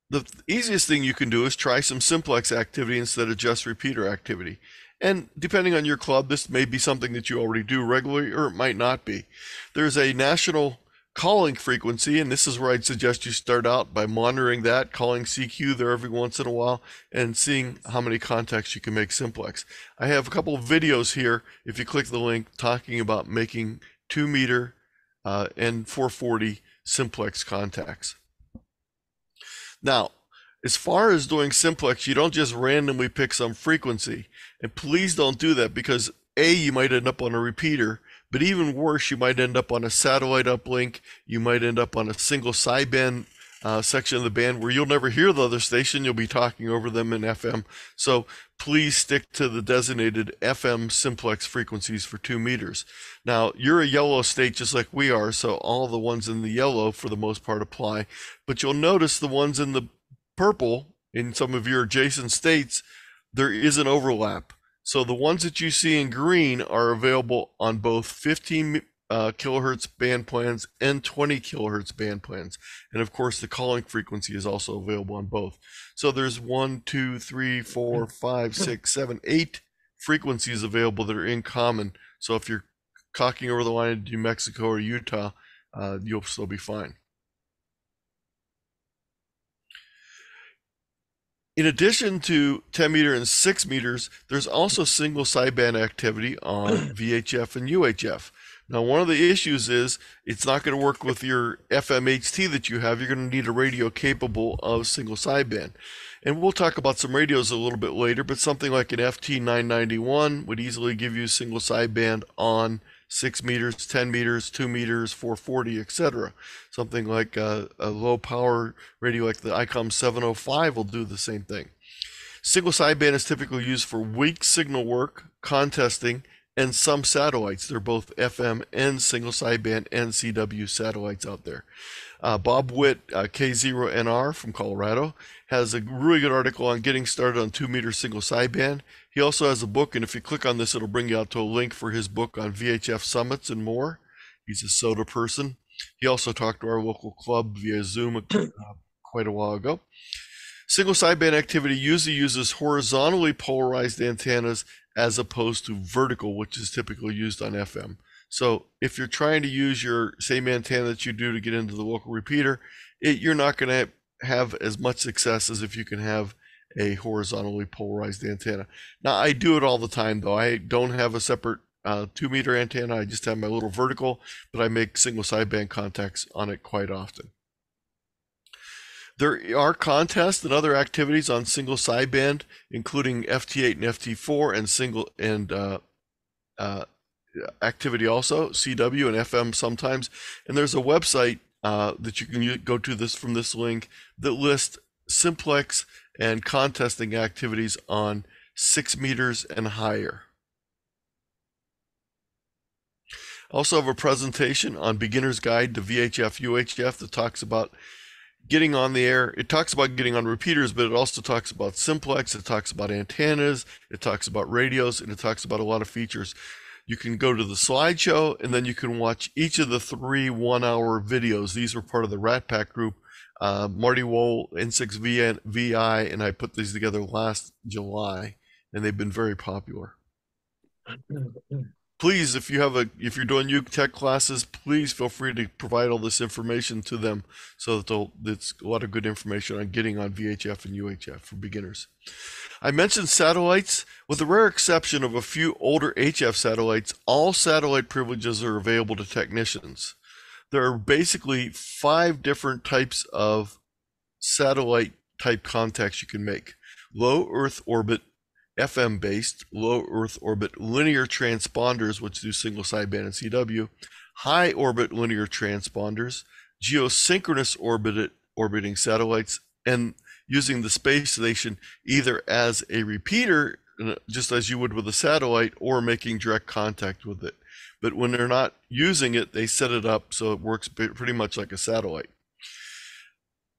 the easiest thing you can do is try some simplex activity instead of just repeater activity. And depending on your club, this may be something that you already do regularly, or it might not be. There's a national calling frequency, and this is where I'd suggest you start out by monitoring that, calling CQ there every once in a while, and seeing how many contacts you can make simplex. I have a couple of videos here, if you click the link, talking about making 2 meter and 440 simplex contacts. Now, as far as doing simplex, you don't just randomly pick some frequency. And please don't do that, because A, you might end up on a repeater, but even worse, you might end up on a satellite uplink. You might end up on a single sideband section of the band where you'll never hear the other station. You'll be talking over them in FM. So please stick to the designated FM simplex frequencies for 2 meters. Now, you're a yellow state just like we are, so all the ones in the yellow for the most part apply. But you'll notice the ones in the purple in some of your adjacent states, there is an overlap. So the ones that you see in green are available on both 15 kilohertz band plans and 20 kilohertz band plans. And of course, the calling frequency is also available on both. So there's 1, 2, 3, 4, 5, 6, 7, 8 frequencies available that are in common. So if you're cocking over the line to New Mexico or Utah, you'll still be fine. In addition to 10 meter and 6 meters, there's also single sideband activity on VHF and UHF. Now, one of the issues is it's not going to work with your FMHT that you have. You're going to need a radio capable of single sideband. And we'll talk about some radios a little bit later, but something like an FT991 would easily give you single sideband on 6 meters, 10 meters, 2 meters, 440, etc. Something like a low power radio like the ICOM 705 will do the same thing. Single sideband is typically used for weak signal work, contesting, and some satellites. They're both FM and single sideband and CW satellites out there. Bob Witt, K0NR from Colorado, has a really good article on getting started on 2 meter single sideband. He also has a book, and if you click on this, it'll bring you out to a link for his book on VHF summits and more. He's a SOTA person. He also talked to our local club via Zoom quite a while ago. Single sideband activity usually uses horizontally polarized antennas as opposed to vertical, which is typically used on FM. So if you're trying to use your same antenna that you do to get into the local repeater, you're not going to have as much success as if you can have a horizontally polarized antenna. Now, I do it all the time, though. I don't have a separate 2 meter antenna. I just have my little vertical, but I make single sideband contacts on it quite often. There are contests and other activities on single sideband, including FT8 and FT4 and single activity also, CW and FM sometimes. And there's a website that you can go to this from this link that lists simplex and contesting activities on 6 meters and higher. I also have a presentation on Beginner's Guide to VHF UHF that talks about getting on the air. It talks about getting on repeaters, but it also talks about simplex, it talks about antennas, it talks about radios, and it talks about a lot of features. You can go to the slideshow, and then you can watch each of the 3 one-hour videos. These were part of the Rat Pack group. Marty Wohl, N6VI, and I put these together last July, and they've been very popular. Please, if you're doing UC Tech classes, please feel free to provide all this information to them, so that it's a lot of good information on getting on VHF and UHF for beginners. I mentioned satellites. With the rare exception of a few older HF satellites, all satellite privileges are available to technicians. There are basically 5 different types of satellite type contacts you can make. Low Earth orbit, FM based, low Earth orbit linear transponders, which do single sideband and CW, high orbit linear transponders, geosynchronous orbiting satellites and using the space station either as a repeater, just as you would with a satellite, or making direct contact with it. But when they're not using it, they set it up so it works pretty much like a satellite.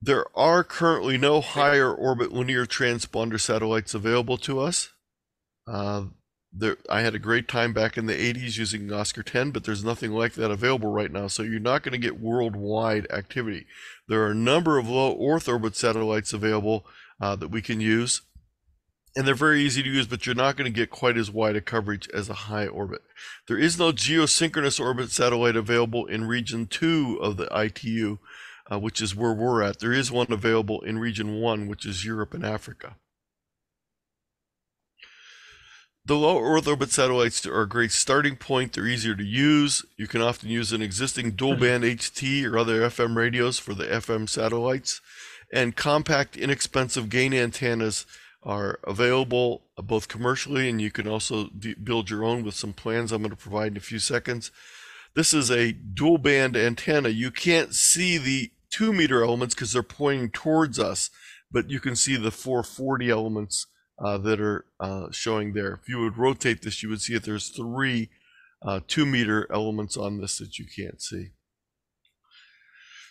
There are currently no higher orbit linear transponder satellites available to us. I had a great time back in the 80s using Luscre 10, but there's nothing like that available right now, so you're not going to get worldwide activity. There are a number of low Earth orbit satellites available that we can use, and they're very easy to use, but you're not going to get quite as wide a coverage as a high orbit. There is no geosynchronous orbit satellite available in region 2 of the ITU, which is where we're at. There is one available in region 1, which is Europe and Africa. The low Earth orbit satellites are a great starting point. They're easier to use. You can often use an existing dual band HT or other FM radios for the FM satellites. And compact, inexpensive gain antennas are available both commercially, and you can also build your own with some plans I'm going to provide in a few seconds. This is a dual band antenna. You can't see the 2-meter elements because they're pointing towards us, but you can see the 440 elements that are showing there. If you would rotate this, you would see that there's 3 2-meter elements on this that you can't see.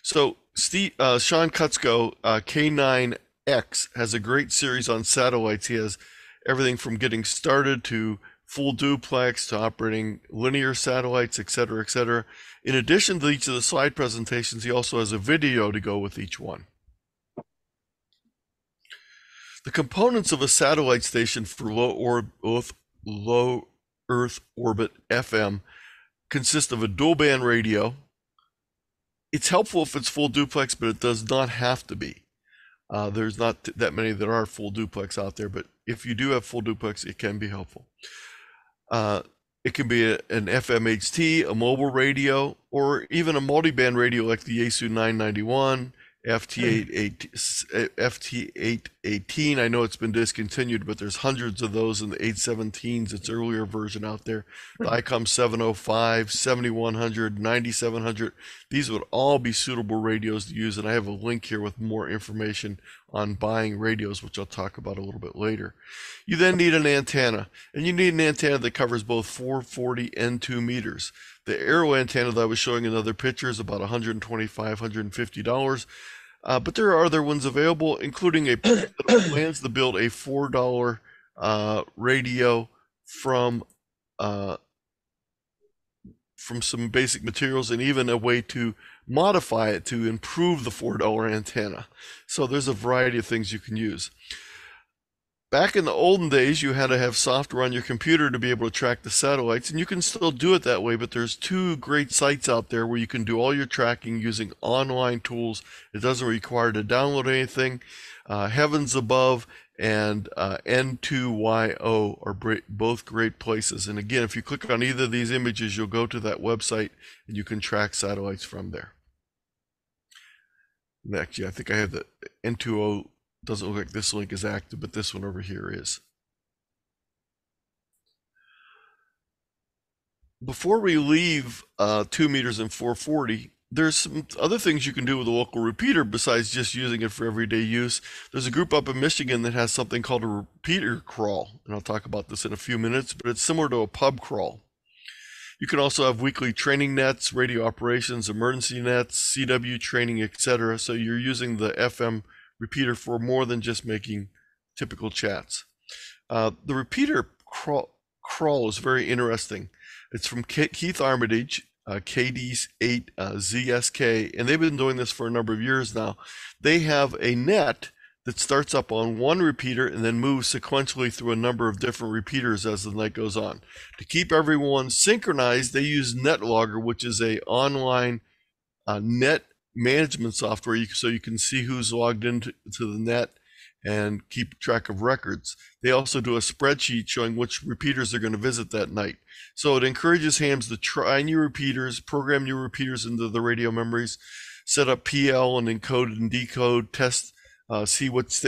So Sean Kutzko, K9X, has a great series on satellites. He has everything from getting started to full duplex to operating linear satellites, etc., etc. In addition to each of the slide presentations, he also has a video to go with each one. The components of a satellite station for low Earth orbit FM consist of a dual band radio. It's helpful if it's full duplex, but it does not have to be. There's not that many that are full duplex out there, but if you do have full duplex, it can be helpful. It can be an FMHT, a mobile radio, or even a multiband radio like the Yaesu 991, FT818. I know it's been discontinued, but there's hundreds of those in the 817s, its earlier version out there. The ICOM 705, 7100, 9700. These would all be suitable radios to use, and I have a link here with more information on buying radios, which I'll talk about a little bit later. You then need an antenna, and you need an antenna that covers both 440 and 2 meters. The Arrow antenna that I was showing in other pictures, about $125, $150. But there are other ones available, including a plans to build a $4 radio from some basic materials, and even a way to modify it to improve the $4 antenna. So there's a variety of things you can use. Back in the olden days, you had to have software on your computer to be able to track the satellites, and you can still do it that way, but there's 2 great sites out there where you can do all your tracking using online tools. It doesn't require to download anything. Heavens Above and N2YO are both great places. And again, if you click on either of these images, you'll go to that website and you can track satellites from there. And actually, I think I have the N2O. Doesn't look like this link is active, but this one over here is. Before we leave 2 meters and 440, there's some other things you can do with a local repeater besides just using it for everyday use. There's a group up in Michigan that has something called a repeater crawl, and I'll talk about this in a few minutes, but it's similar to a pub crawl. You can also have weekly training nets, radio operations, emergency nets, CW training, etc. So you're using the FM repeater for more than just making typical chats. The repeater crawl is very interesting. It's from Keith Armitage, KD8ZSK, and they've been doing this for a number of years now. They have a net that starts up on one repeater and then moves sequentially through a number of different repeaters as the night goes on. To keep everyone synchronized, they use NetLogger, which is a online net management software, so you can see who's logged into the net and keep track of records. They also do a spreadsheet showing which repeaters they're going to visit that night. So it encourages hams to try new repeaters, program new repeaters into the radio memories, set up PL and encode and decode, test, see which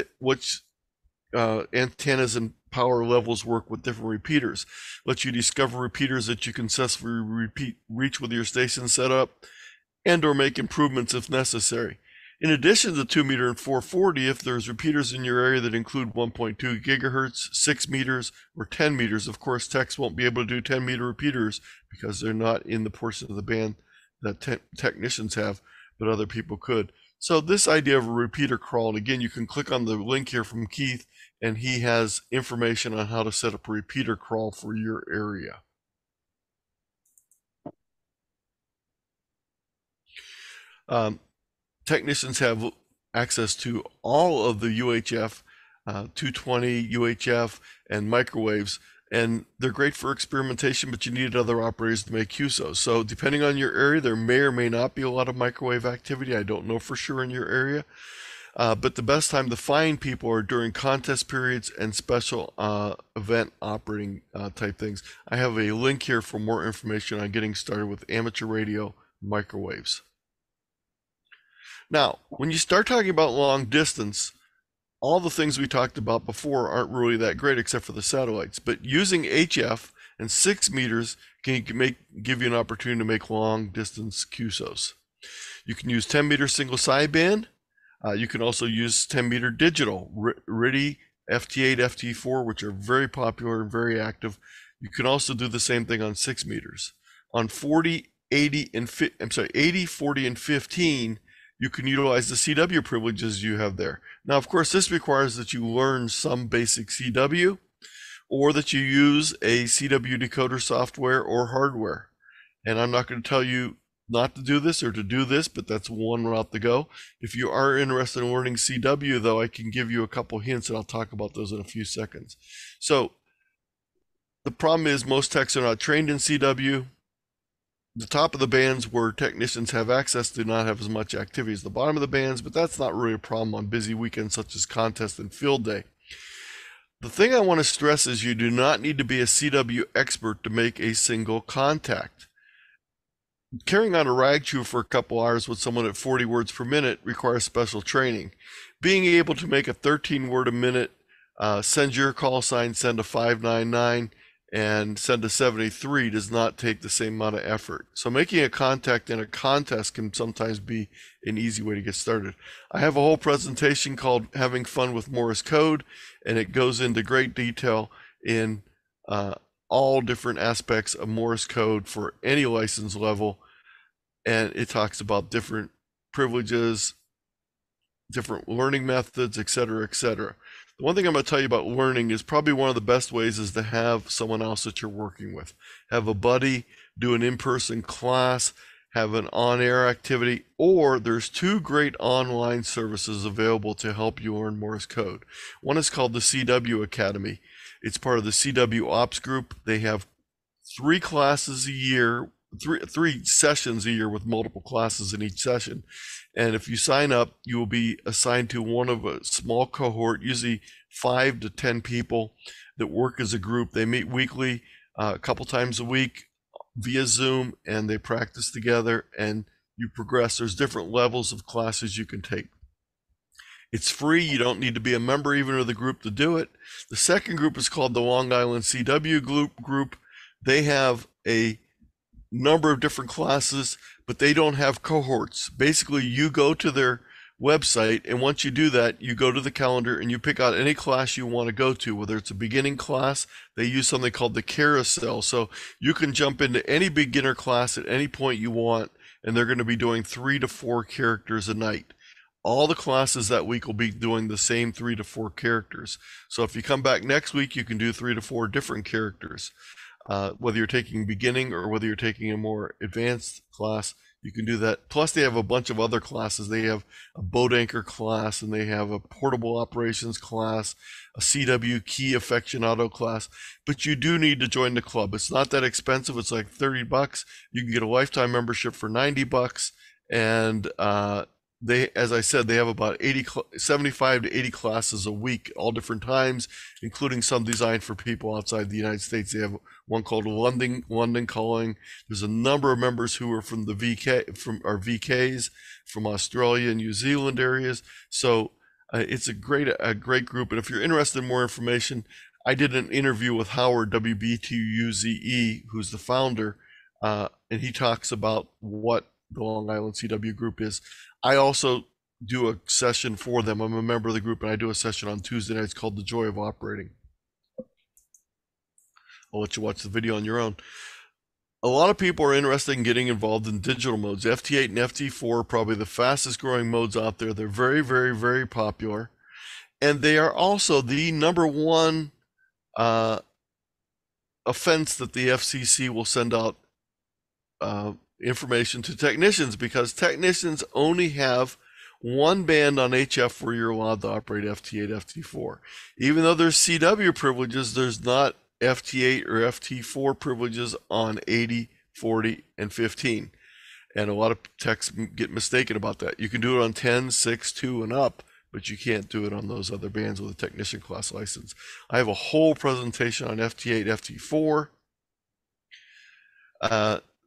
antennas and power levels work with different repeaters. Let you discover repeaters that you can successfully reach with your station setup, and or make improvements if necessary. In addition to 2 meter and 440, if there's repeaters in your area that include 1.2 gigahertz, 6 meters, or 10 meters, of course, techs won't be able to do 10 meter repeaters because they're not in the portion of the band that technicians have, but other people could. So this idea of a repeater crawl, and again, you can click on the link here from Keith, and he has information on how to set up a repeater crawl for your area. Technicians have access to all of the UHF, 220, UHF, and microwaves, and they're great for experimentation, but you need other operators to make use of. So depending on your area, there may or may not be a lot of microwave activity. I don't know for sure in your area, but the best time to find people are during contest periods and special event operating type things. I have a link here for more information on getting started with amateur radio microwaves. Now, when you start talking about long distance, all the things we talked about before aren't really that great except for the satellites. But using HF and 6 meters can give you an opportunity to make long distance QSOs. You can use 10 meter single sideband. You can also use 10 meter digital, RTTY, FT8, FT4, which are very popular and very active. You can also do the same thing on 6 meters. On 40, 80, and 80, 40, and 15, you can utilize the CW privileges you have there. Now, of course, this requires that you learn some basic CW or that you use a CW decoder software or hardware. And I'm not going to tell you not to do this or to do this, but that's one route to go. If you are interested in learning CW, though, I can give you a couple hints, and I'll talk about those in a few seconds. So the problem is most techs are not trained in CW. The top of the bands where technicians have access do not have as much activity as the bottom of the bands, but that's not really a problem on busy weekends such as contest and field day. The thing I want to stress is you do not need to be a CW expert to make a single contact. Carrying on a rag chew for a couple hours with someone at 40 words per minute requires special training. Being able to make a 13 word a minute, send your call sign, send a 599, and send a 73 does not take the same amount of effort. So making a contact in a contest can sometimes be an easy way to get started. I have a whole presentation called Having Fun with Morse Code, and it goes into great detail in all different aspects of Morse code for any license level. And it talks about different privileges, different learning methods, etc., etc. The one thing I'm going to tell you about learning is probably one of the best ways is to have someone else that you're working with. Have a buddy, do an in-person class, have an on-air activity, or there's 2 great online services available to help you learn Morse code. One is called the CW Academy. It's part of the CW Ops group. They have 3 classes a year, three sessions a year with multiple classes in each session. And if you sign up, you will be assigned to one of a small cohort, usually 5 to 10 people that work as a group. They meet weekly, a couple times a week via Zoom, and they practice together and you progress. There's different levels of classes you can take. It's free. You don't need to be a member even of the group to do it. The second group is called the Long Island CW group. They have a number of different classes, but they don't have cohorts. Basically, you go to their website, and once you do that, you go to the calendar and you pick out any class you want to go to, whether it's a beginning class. They use something called the carousel. So you can jump into any beginner class at any point you want, and they're going to be doing 3 to 4 characters a night. All the classes that week will be doing the same 3 to 4 characters. So if you come back next week, you can do 3 to 4 different characters. Whether you're taking beginning or whether you're taking a more advanced class, you can do that. Plus, they have a bunch of other classes. They have a boat anchor class, and they have a portable operations class, a CW key aficionado class. But you do need to join the club. It's not that expensive. It's like $30. You can get a lifetime membership for $90, and they, as I said, they have about 75 to 80 classes a week, all different times, including some designed for people outside the United States. They have one called London Calling. There's a number of members who are from the VKs from Australia and New Zealand areas. So it's a great group. And if you're interested in more information, I did an interview with Howard WB2UZE, who's the founder, and he talks about what the Long Island CW group is. I also do a session for them. I'm a member of the group, and I do a session on Tuesday nights called The Joy of Operating. I'll let you watch the video on your own. A lot of people are interested in getting involved in digital modes. FT8 and FT4 are probably the fastest growing modes out there. They're very, very, very popular. And they are also the #1 offense that the FCC will send out information to technicians, because technicians only have one band on HF where you're allowed to operate FT8, FT4. Even though there's CW privileges, there's not FT8 or FT4 privileges on 80, 40, and 15. And a lot of techs get mistaken about that. You can do it on 10, 6, 2, and up, but you can't do it on those other bands with a technician class license. I have a whole presentation on FT8, FT4.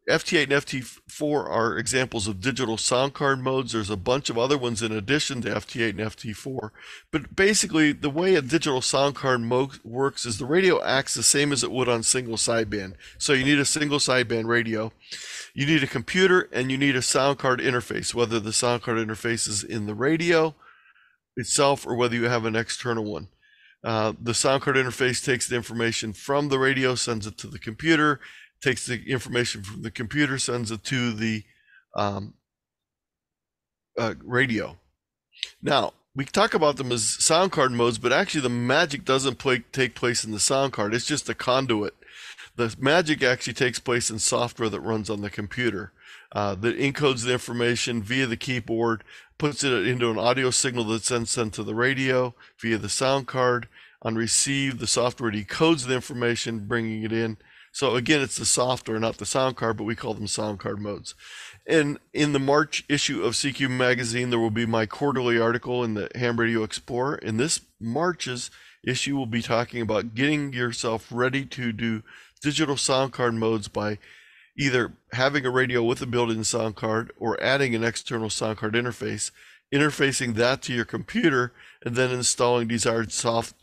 FT8 and FT4 are examples of digital sound card modes. There's a bunch of other ones in addition to FT8 and FT4. But basically, the way a digital sound card mode works is the radio acts the same as it would on single sideband. So you need a single sideband radio. You need a computer, and you need a sound card interface, whether the sound card interface is in the radio itself or whether you have an external one. The sound card interface takes the information from the radio, sends it to the computer, takes the information from the computer, sends it to the radio. Now, we talk about them as sound card modes, but actually the magic doesn't take place in the sound card. It's just a conduit. The magic actually takes place in software that runs on the computer that encodes the information via the keyboard, puts it into an audio signal that's then sent to the radio via the sound card. On receive, the software decodes the information, bringing it in. So again, it's the software, not the sound card, but we call them sound card modes. And in the March issue of CQ Magazine, there will be my quarterly article in the Ham Radio Explorer. In this March's issue, we'll be talking about getting yourself ready to do digital sound card modes by either having a radio with a built-in sound card or adding an external sound card interface, interfacing that to your computer, and then installing desired sound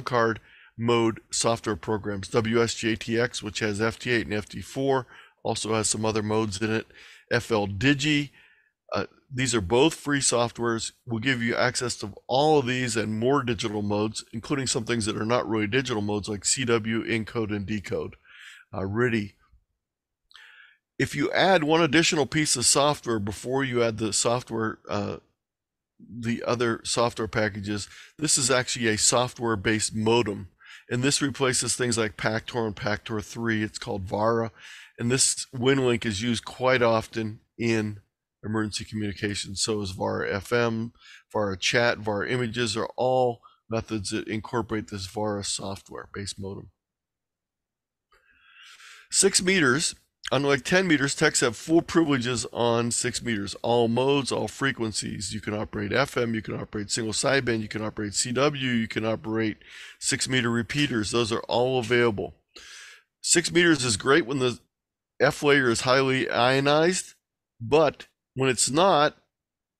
card mode software programs. WSJTX, which has FT8 and FT4, also has some other modes in it. FL Digi, these are both free softwares. Will give you access to all of these and more digital modes, including some things that are not really digital modes like CW, encode, and decode. RTTY. If you add one additional piece of software before you add the software, the other software packages, this is actually a software-based modem. And this replaces things like Pactor and Pactor 3. It's called VARA. And this WinLink is used quite often in emergency communications. So is VARA FM, VARA Chat, VARA Images are all methods that incorporate this VARA software-based modem. 6 meters, unlike 10 meters, techs have full privileges on 6 meters. All modes, all frequencies. You can operate FM, you can operate single sideband, you can operate CW, you can operate 6 meter repeaters. Those are all available. 6 meters is great when the F layer is highly ionized, but when it's not,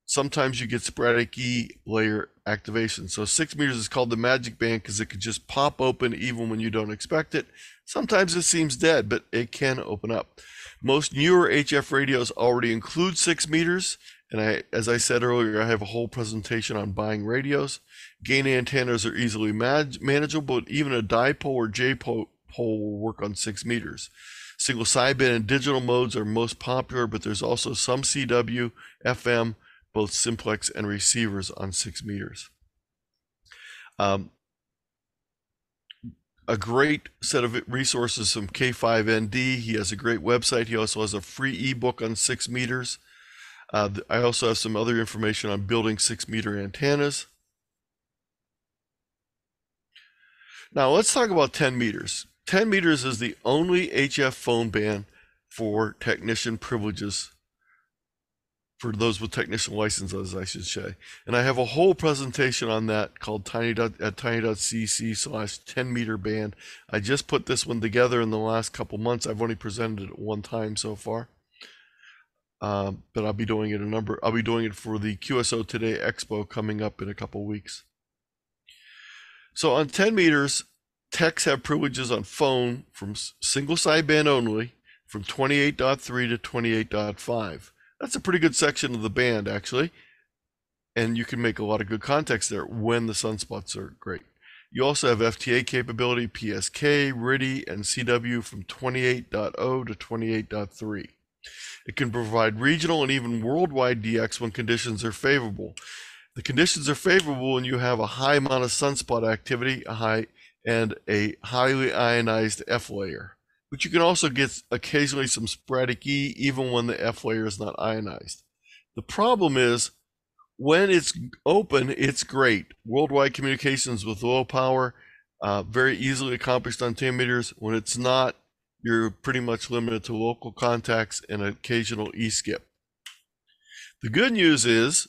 sometimes you get sporadic E layer activation. So 6 meters is called the magic band because it could just pop open even when you don't expect it. Sometimes it seems dead, but it can open up. Most newer HF radios already include 6 meters. And as I said earlier, I have a whole presentation on buying radios. Gain antennas are easily manageable, but even a dipole or J-pole will work on 6 meters. Single sideband and digital modes are most popular, but there's also some CW, FM, both simplex and receivers on 6 meters. A great set of resources from K5ND. He has a great website. He also has a free ebook on 6 meters. I also have some other information on building 6 meter antennas. Now let's talk about 10 meters. 10 meters is the only HF phone band for technician privileges, for those with technician licenses, I should say. And I have a whole presentation on that called tiny.cc/10 meter band. I just put this one together in the last couple months. I've only presented it one time so far. But I'll be doing it I'll be doing it for the QSO Today Expo coming up in a couple weeks. So on 10 meters, techs have privileges on phone from single sideband only. from 28.3 to 28.5. That's a pretty good section of the band, actually. And you can make a lot of good context there when the sunspots are great. You also have FTA capability, PSK, RTTY, and CW from 28.0 to 28.3. It can provide regional and even worldwide DX when conditions are favorable. The conditions are favorable when you have a high amount of sunspot activity, and a highly ionized F layer. But you can also get occasionally some sporadic E even when the F layer is not ionized. The problem is, when it's open, it's great. Worldwide communications with low power, very easily accomplished on 10 meters. When it's not, you're pretty much limited to local contacts and occasional E-skip. The good news is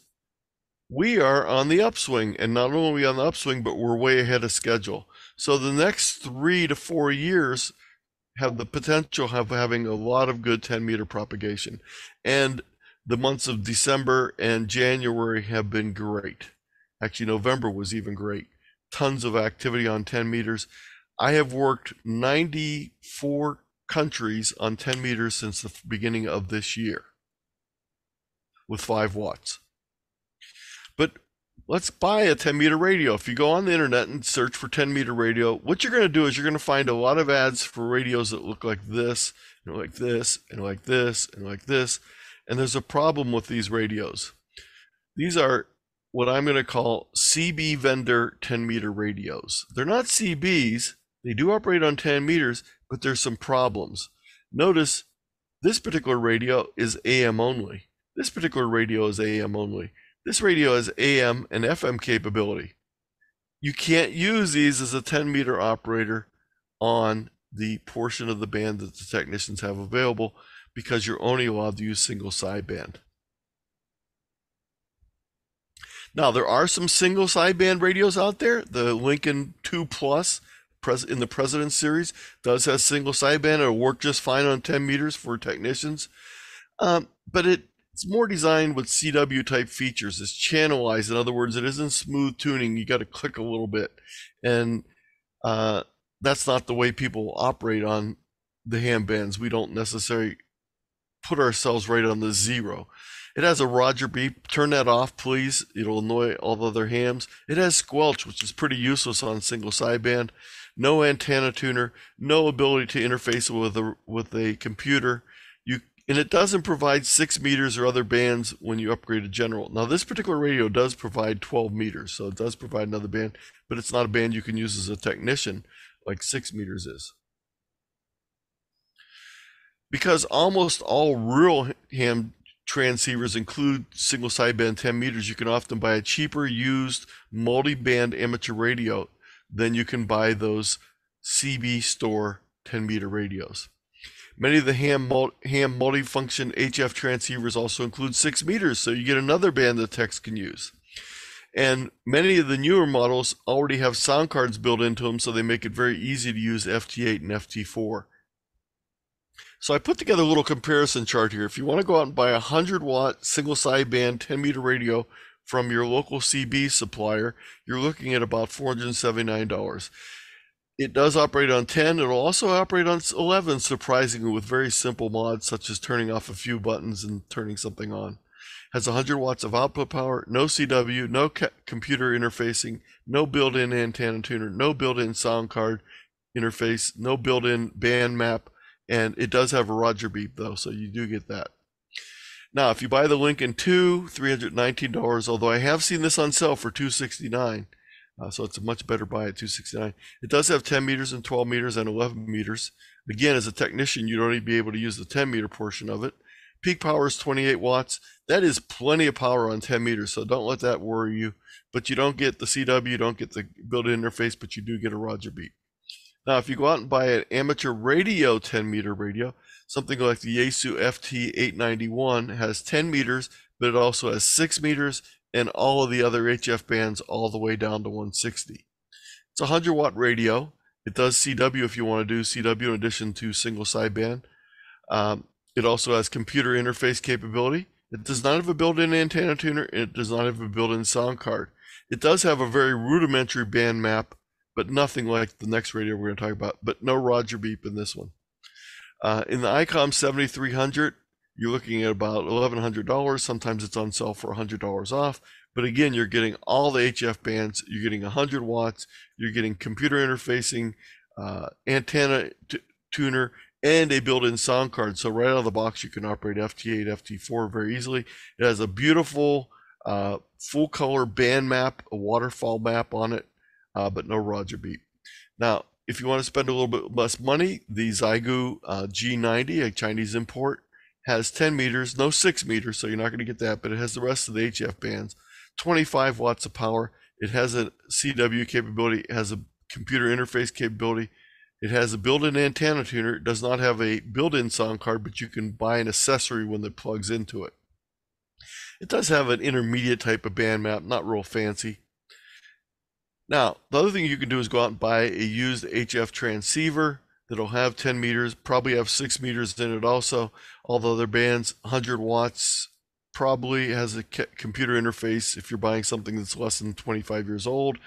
we are on the upswing, and not only are we on the upswing, but we're way ahead of schedule. So the next 3 to 4 years have the potential of having a lot of good 10-meter propagation. And the months of December and January have been great. Actually, November was even great. Tons of activity on 10 meters. I have worked 94 countries on 10 meters since the beginning of this year with 5 watts. But let's buy a 10-meter radio. If you go on the internet and search for 10-meter radio, what you're going to do is you're going to find a lot of ads for radios that look like this, and like this, and like this, and like this. And there's a problem with these radios. These are what I'm going to call CB vendor 10-meter radios. They're not CBs. They do operate on 10 meters, but there's some problems. Notice this particular radio is AM only. This particular radio is AM only. This radio has AM and FM capability. You can't use these as a 10-meter operator on the portion of the band that the technicians have available, because you're only allowed to use single sideband. Now, there are some single sideband radios out there. The Lincoln 2 Plus in the President series does have single sideband. It'll work just fine on 10 meters for technicians. But it's more designed with CW type features. It's channelized. In other words, it isn't smooth tuning. You got to click a little bit. And that's not the way people operate on the ham bands. We don't necessarily put ourselves right on the 0. It has a Roger beep. Turn that off, please. It'll annoy all the other hams. It has squelch, which is pretty useless on single sideband. No antenna tuner. No ability to interface with a computer. And it doesn't provide 6 meters or other bands when you upgrade to general. Now, this particular radio does provide 12 meters, so it does provide another band, but it's not a band you can use as a technician like 6 meters is. Because almost all real ham transceivers include single sideband 10 meters, you can often buy a cheaper used multi-band amateur radio than you can buy those CB store 10-meter radios. Many of the ham multifunction HF transceivers also include 6 meters, so you get another band that techs can use. And many of the newer models already have sound cards built into them, so they make it very easy to use FT8 and FT4. So I put together a little comparison chart here. If you want to go out and buy a 100-watt single sideband 10-meter radio from your local CB supplier, you're looking at about $479. It does operate on 10. It'll also operate on 11, surprisingly, with very simple mods such as turning off a few buttons and turning something on. Has 100 watts of output power, no CW, no computer interfacing, no built-in antenna tuner, no built-in sound card interface, no built-in band map, and it does have a Roger beep though, so you do get that. Now, if you buy the Lincoln 2, $319, although I have seen this on sale for $269. So it's a much better buy at $269. It does have 10 meters and 12 meters and 11 meters. Again, as a technician, you'd only be able to use the 10-meter portion of it. Peak power is 28 watts. That is plenty of power on 10 meters, so don't let that worry you. But you don't get the CW, you don't get the built-in interface, but you do get a Roger beep. Now, if you go out and buy an amateur radio 10-meter radio, something like the Yaesu FT891 has 10 meters, but it also has 6 meters, and all of the other HF bands all the way down to 160. It's a 100-watt radio. It does CW if you want to do CW in addition to single sideband. It also has computer interface capability. It does not have a built-in antenna tuner, and it does not have a built-in sound card. It does have a very rudimentary band map, but nothing like the next radio we're going to talk about, but no Roger beep in this one. In the ICOM 7300, you're looking at about $1,100. Sometimes it's on sale for $100 off. But again, you're getting all the HF bands. You're getting 100 watts. You're getting computer interfacing, antenna tuner, and a built-in sound card. So right out of the box, you can operate FT8, FT4 very easily. It has a beautiful full-color band map, a waterfall map on it, but no Roger beep. Now, if you want to spend a little bit less money, the Xiegu G90, a Chinese import, has 10 meters, no 6 meters, so you're not going to get that, but it has the rest of the HF bands, 25 watts of power. It has a CW capability, it has a computer interface capability. It has a built-in antenna tuner. It does not have a built-in sound card, but you can buy an accessory when it plugs into it. It does have an intermediate type of band map, not real fancy. Now, the other thing you can do is go out and buy a used HF transceiver that'll have 10 meters, probably have 6 meters in it also. All the other bands, 100 watts, probably has a computer interface if you're buying something that's less than 25 years old.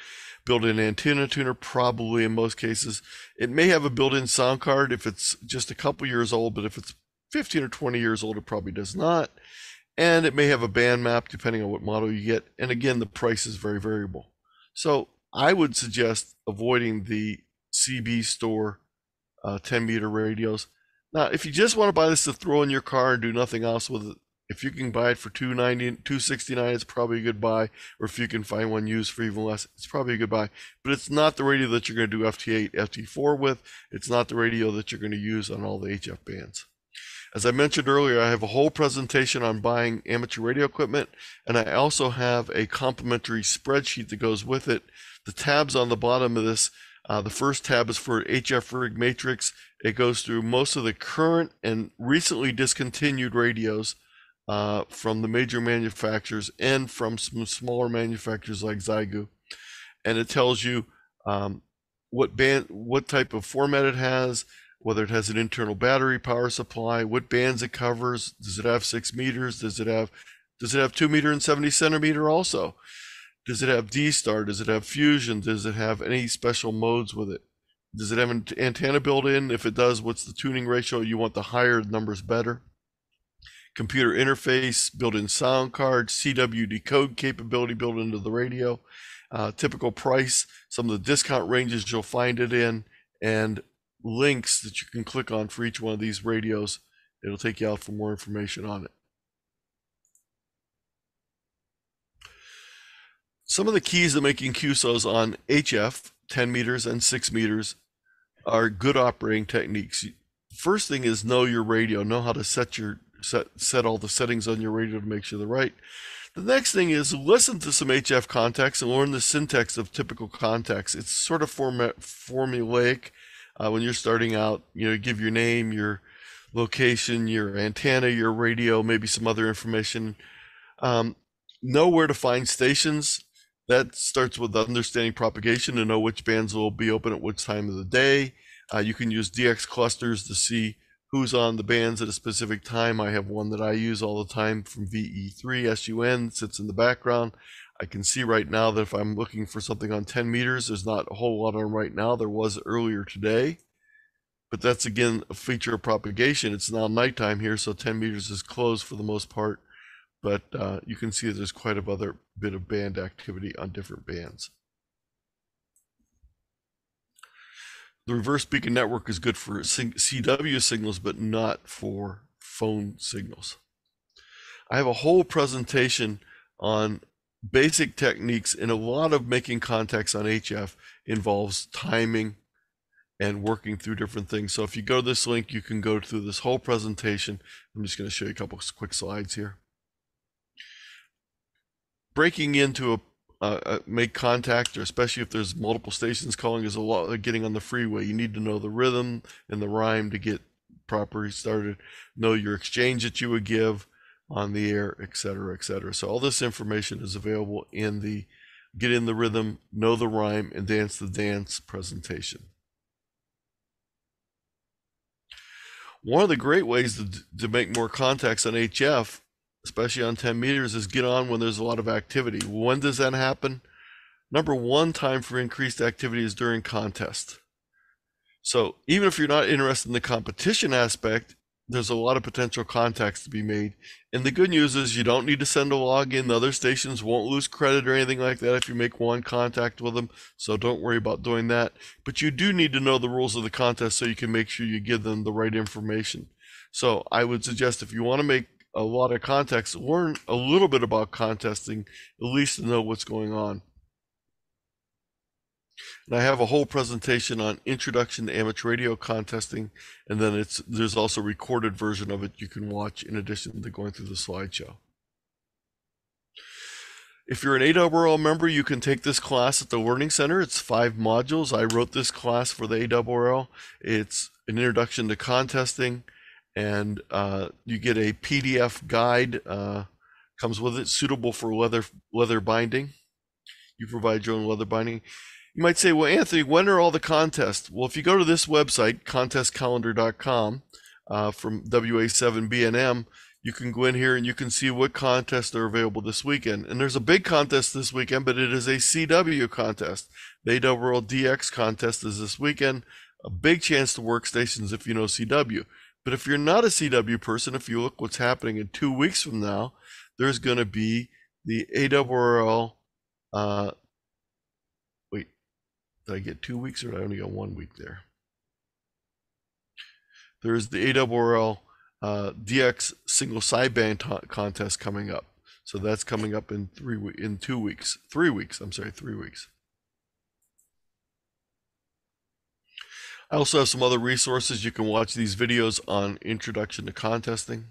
Built-in antenna tuner, probably in most cases. It may have a built-in sound card if it's just a couple years old, but if it's 15 or 20 years old, it probably does not. And it may have a band map depending on what model you get. And again, the price is very variable. So I would suggest avoiding the CB store 10-meter radios. Now, if you just want to buy this to throw in your car and do nothing else with it, if you can buy it for $290, $269, it's probably a good buy. Or if you can find one used for even less, it's probably a good buy. But it's not the radio that you're going to do FT8, FT4 with. It's not the radio that you're going to use on all the HF bands. As I mentioned earlier, I have a whole presentation on buying amateur radio equipment, and I also have a complimentary spreadsheet that goes with it. The tabs on the bottom of this, the first tab is for HF Rig Matrix. It goes through most of the current and recently discontinued radios from the major manufacturers and from some smaller manufacturers like Xiegu, and it tells you what type of format it has, whether it has an internal battery power supply, what bands it covers. Does it have 6 meters? Does it have 2 meter and 70 centimeter also? Does it have D-Star? Does it have Fusion? Does it have any special modes with it? Does it have an antenna built in? If it does, what's the tuning ratio? You want the higher numbers better. Computer interface, built-in sound card, CW decode capability built into the radio, typical price, some of the discount ranges you'll find it in, and links that you can click on for each one of these radios. It'll take you out for more information on it. Some of the keys to making QSOs on HF, 10 meters and 6 meters, are good operating techniques. First thing is know your radio, know how to set all the settings on your radio to make sure they're right. The next thing is listen to some HF contacts and learn the syntax of typical contacts. It's sort of formulaic when you're starting out. You give your name, your location, your antenna, your radio, maybe some other information. Know where to find stations. That starts with understanding propagation to know which bands will be open at which time of the day. You can use DX clusters to see who's on the bands at a specific time. I have one that I use all the time from VE3 SUN, sits in the background. I can see right now that if I'm looking for something on 10 meters, there's not a whole lot on right now. There was earlier today, but that's again a feature of propagation. It's now nighttime here, so 10 meters is closed for the most part, but you can see that there's quite a bit of band activity on different bands. The reverse beacon network is good for CW signals, but not for phone signals. I have a whole presentation on basic techniques, and a lot of making contacts on HF involves timing and working through different things. So if you go to this link, you can go through this whole presentation. I'm just going to show you a couple of quick slides here. Breaking into make contact, or especially if there's multiple stations calling, is a lot like getting on the freeway. You need to know the rhythm and the rhyme to get properly started, know your exchange that you would give on the air, etc., etc. So all this information is available in the Get in the Rhythm, Know the Rhyme, and Dance the Dance presentation. One of the great ways to make more contacts on HF, especially on 10 meters, is get on when there's a lot of activity. When does that happen? Number one time for increased activity is during contest. So even if you're not interested in the competition aspect, there's a lot of potential contacts to be made. And the good news is you don't need to send a login. The other stations won't lose credit or anything like that if you make one contact with them. So don't worry about doing that. But you do need to know the rules of the contest so you can make sure you give them the right information. So I would suggest if you want to make a lot of contacts, learn a little bit about contesting, at least to know what's going on. And I have a whole presentation on Introduction to Amateur Radio Contesting, and then there's also a recorded version of it you can watch in addition to going through the slideshow. If you're an ARRL member, you can take this class at the Learning Center. It's 5 modules. I wrote this class for the ARRL. It's an introduction to contesting, and you get a PDF guide, comes with it, suitable for leather binding. You provide your own leather binding. You might say, well, Anthony, when are all the contests? Well, if you go to this website, contestcalendar.com, from WA7BNM, you can go in here and you can see what contests are available this weekend. And there's a big contest this weekend, but it is a CW contest. The ARRL DX contest is this weekend. A big chance to work stations if you know CW. But if you're not a CW person, if you look what's happening in 2 weeks from now, there's going to be the ARRL, wait, did I get 2 weeks or did I only got 1 week there? There's the ARRL DX single sideband contest coming up. So that's coming up in 3 weeks. 3 weeks, I'm sorry, 3 weeks. I also have some other resources. You can watch these videos on Introduction to Contesting.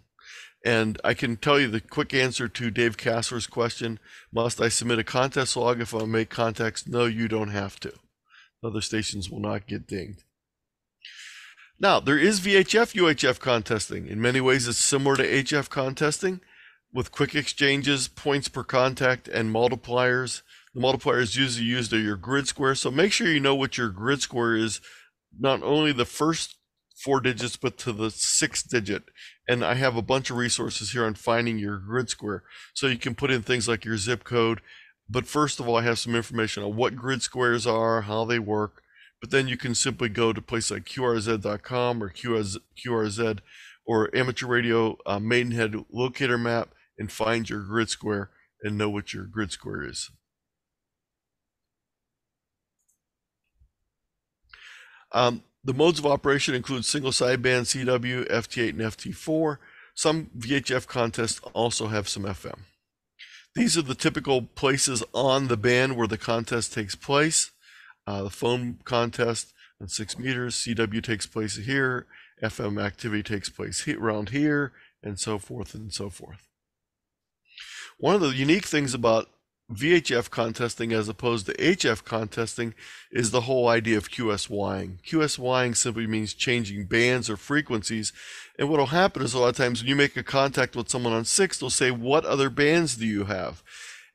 And I can tell you the quick answer to Dave Kassler's question, must I submit a contest log if I make contacts? No, you don't have to. Other stations will not get dinged. Now, there is VHF UHF contesting. In many ways, it's similar to HF contesting with quick exchanges, points per contact, and multipliers. The multipliers usually used are your grid square. So make sure you know what your grid square is, not only the first 4 digits, but to the 6th digit. And I have a bunch of resources here on finding your grid square. So you can put in things like your zip code. But first of all, I have some information on what grid squares are, how they work. But then you can simply go to places like QRZ.com or QRZ or Amateur Radio Maidenhead Locator Map and find your grid square and know what your grid square is. The modes of operation include single sideband CW, FT8, and FT4. Some VHF contests also have some FM. These are the typical places on the band where the contest takes place. The phone contest on 6 meters, CW takes place here, FM activity takes place around here, and so forth and so forth. One of the unique things about VHF contesting as opposed to HF contesting is the whole idea of QSYing. QSYing simply means changing bands or frequencies. And what will happen is a lot of times when you make a contact with someone on 6, they'll say, what other bands do you have?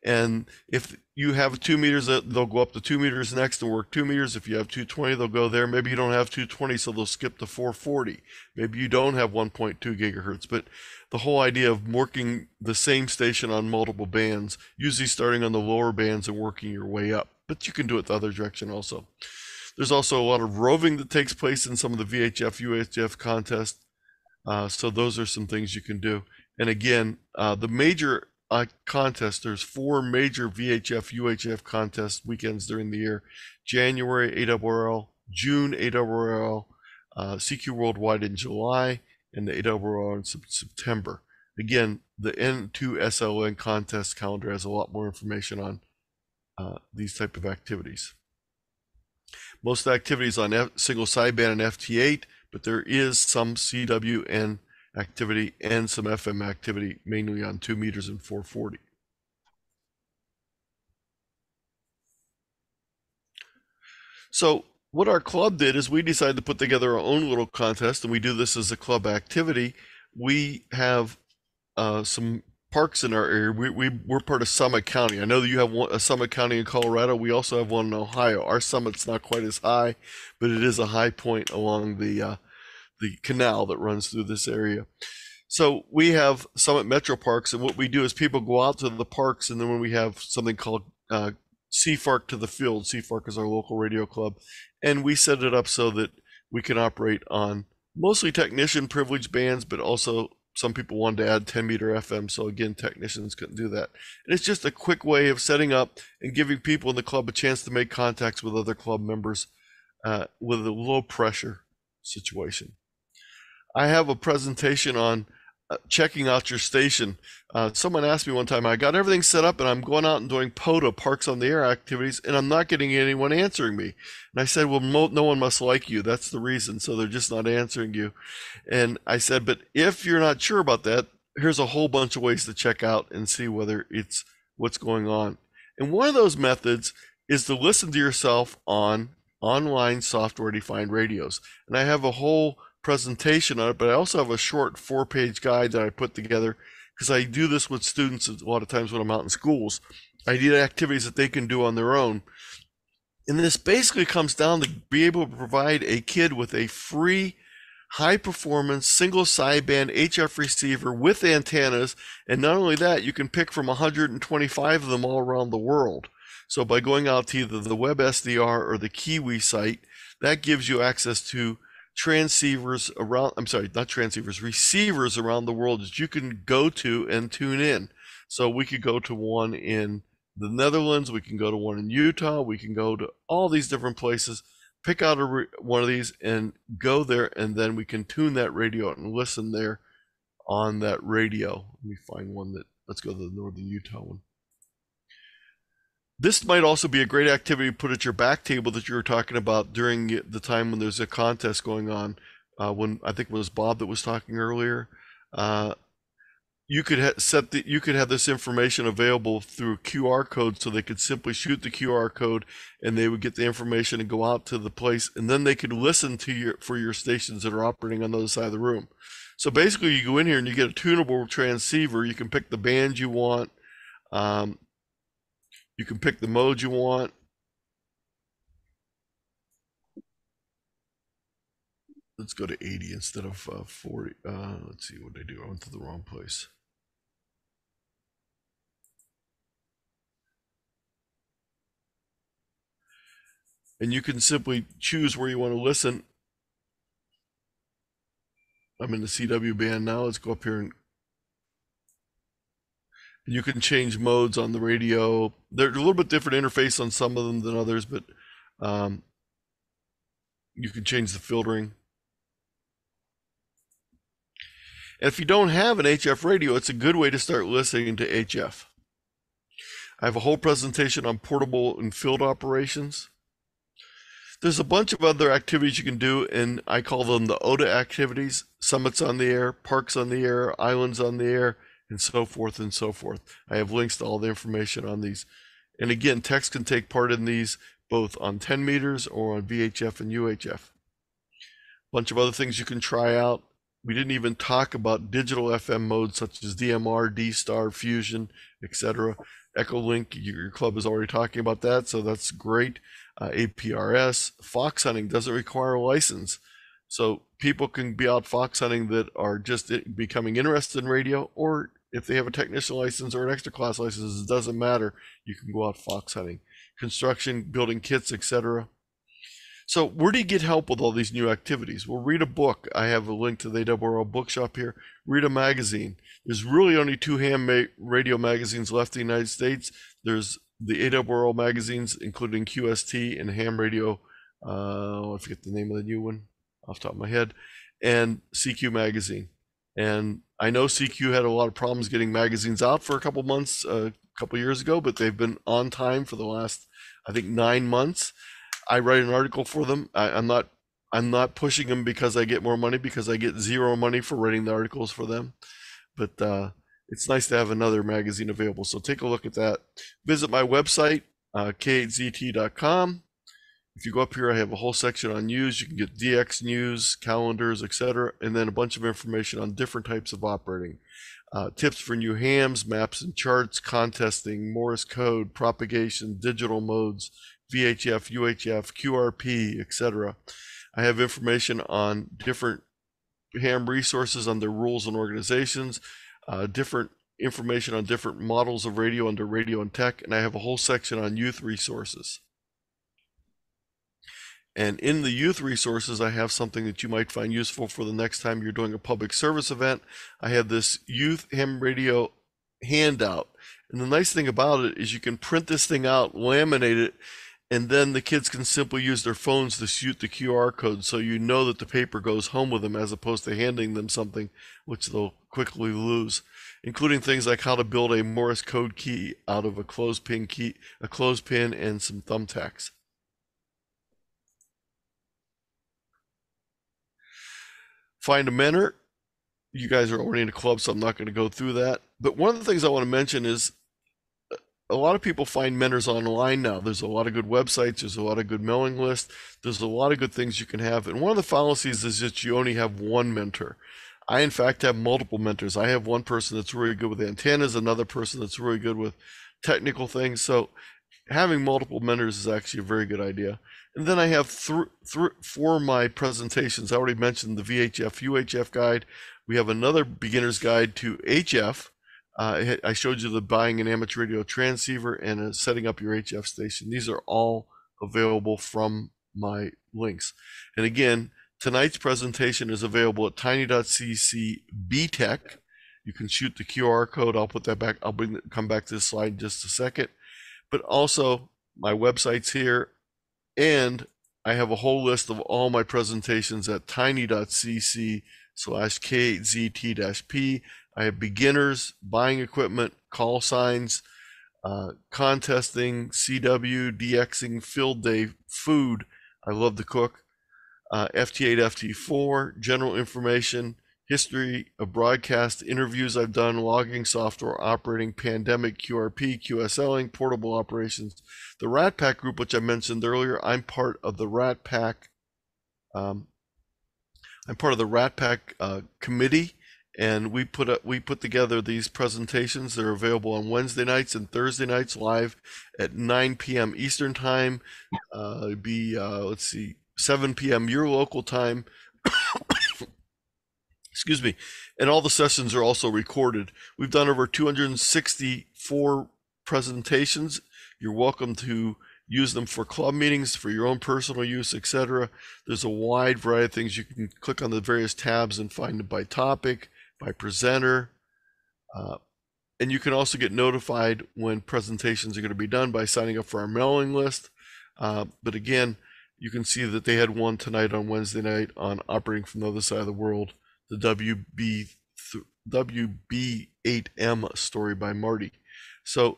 And if you have 2 meters, they'll go up to 2 meters next and work 2 meters. If you have 220, they'll go there. Maybe you don't have 220, so they'll skip to 440. Maybe you don't have 1.2 gigahertz. But the whole idea of working the same station on multiple bands, usually starting on the lower bands and working your way up. But you can do it the other direction also. There's also a lot of roving that takes place in some of the VHF, UHF contests. So those are some things you can do. And again, the major contests, there's 4 major VHF, UHF contest weekends during the year. January, ARRL, June, ARRL, CQ Worldwide in July, and the ARRL in September. Again, the N2SLN contest calendar has a lot more information on these type of activities. Most activities on single sideband and FT8, but there is some CWN activity and some FM activity, mainly on 2 meters and 440. So what our club did is we decided to put together our own little contest, and we do this as a club activity. We have some parks in our area. We're part of Summit County. I know that you have a Summit County in Colorado. We also have one in Ohio. Our summit's not quite as high, but it is a high point along the canal that runs through this area. So we have Summit Metro Parks, and what we do is people go out to the parks, and then when we have something called CFARC to the Field, CFARC is our local radio club, and we set it up so that we can operate on mostly technician privilege bands, but also some people wanted to add 10 meter FM. So again, technicians couldn't do that. And it's just a quick way of setting up and giving people in the club a chance to make contacts with other club members with a low pressure situation. I have a presentation on checking out your station. Someone asked me one time, I got everything set up and I'm going out and doing POTA, Parks on the Air activities, and I'm not getting anyone answering me. And I said, well, no one must like you. That's the reason. So they're just not answering you. And I said, but if you're not sure about that, here's a whole bunch of ways to check out and see whether it's what's going on. And one of those methods is to listen to yourself on online software-defined radios. And I have a whole presentation on it, but I also have a short 4-page guide that I put together because I do this with students a lot of times when I'm out in schools. I need activities that they can do on their own. And this basically comes down to be able to provide a kid with a free, high-performance, single sideband HF receiver with antennas. And not only that, you can pick from 125 of them all around the world. So by going out to either the WebSDR or the Kiwi site, that gives you access to receivers around the world that you can go to and tune in. So we could go to one in the Netherlands, we can go to one in Utah, we can go to all these different places, pick out one of these and go there, and then we can tune that radio and listen there on that radio. Let me find one let's go to the Northern Utah one. This might also be a great activity to put at your back table that you were talking about during the time when there's a contest going on. When I think it was Bob that was talking earlier, you could have this information available through QR code, so they could simply shoot the QR code and they would get the information and go out to the place, and then they could listen to for your stations that are operating on the other side of the room. So basically, you go in here and you get a tunable transceiver. You can pick the band you want. You can pick the mode you want. Let's go to 80 instead of 40. Let's see what I do. I went to the wrong place. And you can simply choose where you want to listen. I'm in the CW band now. Let's go up here and you can change modes on the radio. They're a little bit different interface on some of them than others, but you can change the filtering. And if you don't have an HF radio, it's a good way to start listening to HF. I have a whole presentation on portable and field operations. There's a bunch of other activities you can do, and I call them the OTA activities. Summits on the air, parks on the air, islands on the air, and so forth and so forth. I have links to all the information on these. And again, techs can take part in these both on 10 meters or on VHF and UHF. A bunch of other things you can try out. We didn't even talk about digital FM modes such as DMR, D-Star, Fusion, etc. Echolink, your club is already talking about that, so that's great. APRS, fox hunting doesn't require a license. So people can be out fox hunting that are just becoming interested in radio, or if they have a technician license or an extra class license, it doesn't matter. You can go out fox hunting. Construction, building kits, etc. So where do you get help with all these new activities? Well, read a book. I have a link to the ARRL bookshop here. Read a magazine. There's really only 2 ham radio magazines left in the United States. There's the ARRL magazines, including QST and ham radio. I forget the name of the new one off the top of my head, and CQ magazine. And I know CQ had a lot of problems getting magazines out for a couple months, a couple years ago, but they've been on time for the last, I think, 9 months. I write an article for them. I'm not pushing them because I get more money, because I get zero money for writing the articles for them. But it's nice to have another magazine available. So take a look at that. Visit my website, k8zt.com. If you go up here, I have a whole section on news. You can get DX news, calendars, etc., and then a bunch of information on different types of operating. Tips for new hams, maps and charts, contesting, Morse code, propagation, digital modes, VHF, UHF, QRP, etc. I have information on different ham resources under rules and organizations, different information on different models of radio under radio and tech, and I have a whole section on youth resources. And in the youth resources, I have something that you might find useful for the next time you're doing a public service event. I have this youth ham radio handout. And the nice thing about it is you can print this thing out, laminate it, and then the kids can simply use their phones to shoot the QR code, so you know that the paper goes home with them, as opposed to handing them something which they'll quickly lose, including things like how to build a Morse code key out of a clothespin and some thumbtacks. Find a mentor. You guys are already in a club, so I'm not going to go through that. But one of the things I want to mention is a lot of people find mentors online now. There's a lot of good websites. There's a lot of good mailing lists. There's a lot of good things you can have. And one of the fallacies is that you only have one mentor. I, in fact, have multiple mentors. I have one person that's really good with antennas, another person that's really good with technical things. So having multiple mentors is actually a very good idea. And then I have for my presentations, I already mentioned the VHF UHF guide. We have another beginner's guide to HF. I showed you the buying an amateur radio transceiver and setting up your HF station. These are all available from my links. And again, tonight's presentation is available at tiny.cc BTech. You can shoot the QR code. I'll put that back. I'll come back to this slide in just a second. But also, my website's here. And I have a whole list of all my presentations at tiny.cc/K8ZT-P. I have beginners, buying equipment, call signs, contesting, CW, DXing, field day, food. I love to cook. FT8, FT4, general information, history of broadcast, interviews I've done, logging, software operating, pandemic, QRP, QSLing, portable operations. The Rat Pack group, which I mentioned earlier, I'm part of the Rat Pack. I'm part of the Rat Pack committee, and we put together these presentations. They're available on Wednesday nights and Thursday nights live at 9 p.m. Eastern time. It'd be let's see, 7 p.m. your local time. Excuse me. And all the sessions are also recorded. We've done over 264 presentations. You're welcome to use them for club meetings, for your own personal use, etc. There's a wide variety of things. You can click on the various tabs and find them by topic, by presenter. And you can also get notified when presentations are going to be done by signing up for our mailing list. But again, you can see that they had one tonight on Wednesday night on Operating from the Other Side of the World, the WB8M story by Marty. So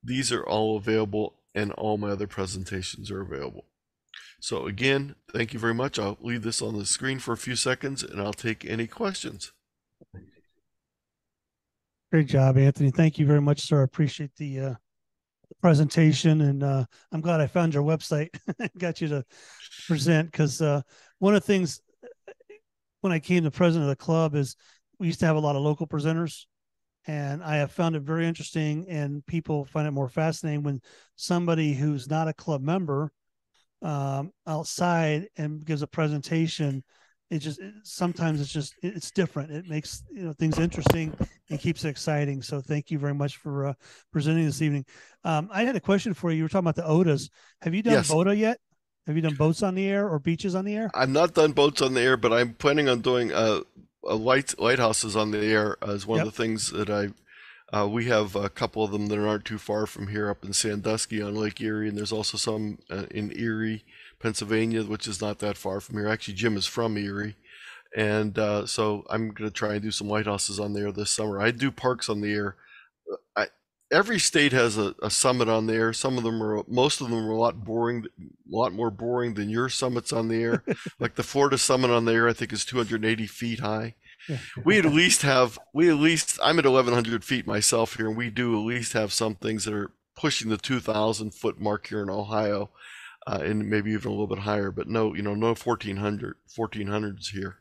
these are all available, and all my other presentations are available. So again, thank you very much. I'll leave this on the screen for a few seconds, and I'll take any questions. Great job, Anthony. Thank you very much, sir. I appreciate the presentation, and I'm glad I found your website and got you to present, because one of the things when I came to president of the club is we used to have a lot of local presenters, and I have found it very interesting, and people find it more fascinating when somebody who's not a club member outside and gives a presentation. Sometimes it's different. It makes things interesting and keeps it exciting. So thank you very much for presenting this evening. I had a question for you. You were talking about the OTAs. Have you done BOTA yet? Have you done boats on the air or beaches on the air? I've not done boats on the air, but I'm planning on doing lighthouses on the air as one of the things that we have a couple of them that aren't too far from here up in Sandusky on Lake Erie, and there's also some in Erie, Pennsylvania, which is not that far from here. Actually, Jim is from Erie, and so I'm going to try and do some lighthouses on the air this summer. I do parks on the air. Every state has a summit on the air. Most of them are a lot more boring than your summits on the air. Like the Florida summit on the air, I think is 280 feet high. I'm at 1,100 feet myself here, and we do at least have some things that are pushing the 2,000 foot mark here in Ohio, and maybe even a little bit higher. But no 1400s here.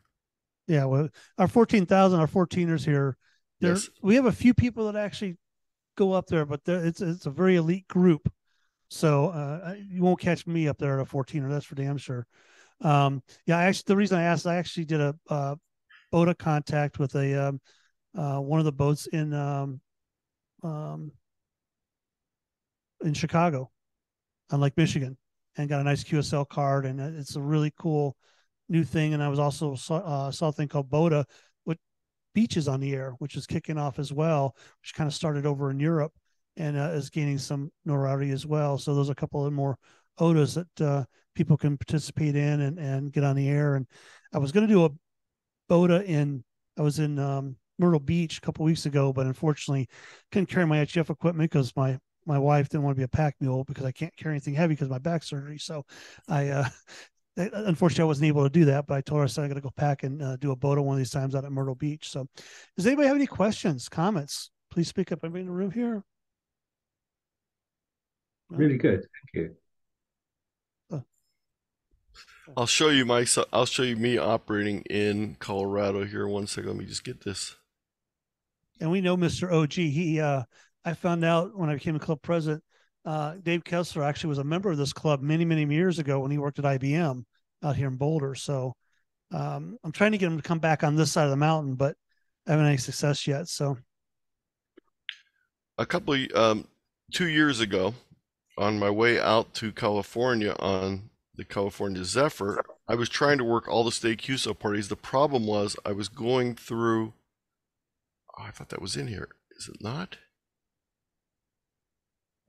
Yeah, well, our 14,000, our 14ers here. We have a few people that actually go up there, but it's a very elite group. So you won't catch me up there at a 14er. That's for damn sure. Actually, the reason I asked, I actually did a BOTA contact with one of the boats in Chicago on Lake Michigan, and got a nice QSL card, and it's a really cool new thing. And I was also saw a thing called BOTA with beaches on the air, which is kicking off as well, which kind of started over in Europe and is gaining some notoriety as well. So there's a couple of more OTAs that people can participate in and get on the air. And I was going to do a BOTA I was in Myrtle Beach a couple of weeks ago, but unfortunately couldn't carry my HF equipment because my wife didn't want to be a pack mule because I can't carry anything heavy because of my back surgery. So unfortunately I wasn't able to do that, but I told her, I said, I got to go pack and do a BOTA one of these times out at Myrtle Beach. So does anybody have any questions, comments? Please speak up. Anybody in the room here? Really good. Thank you. I'll show you me operating in Colorado here. 1 second. Let me just get this. And we know Mr. OG. He, I found out when I became a club president, Dave Kessler actually was a member of this club many, many years ago when he worked at IBM out here in Boulder. So I'm trying to get him to come back on this side of the mountain, but I haven't had any success yet. So a couple of 2 years ago, on my way out to California on the California Zephyr, I was trying to work all the state QSO parties. The problem was I was going through, I thought that was in here. Is it not?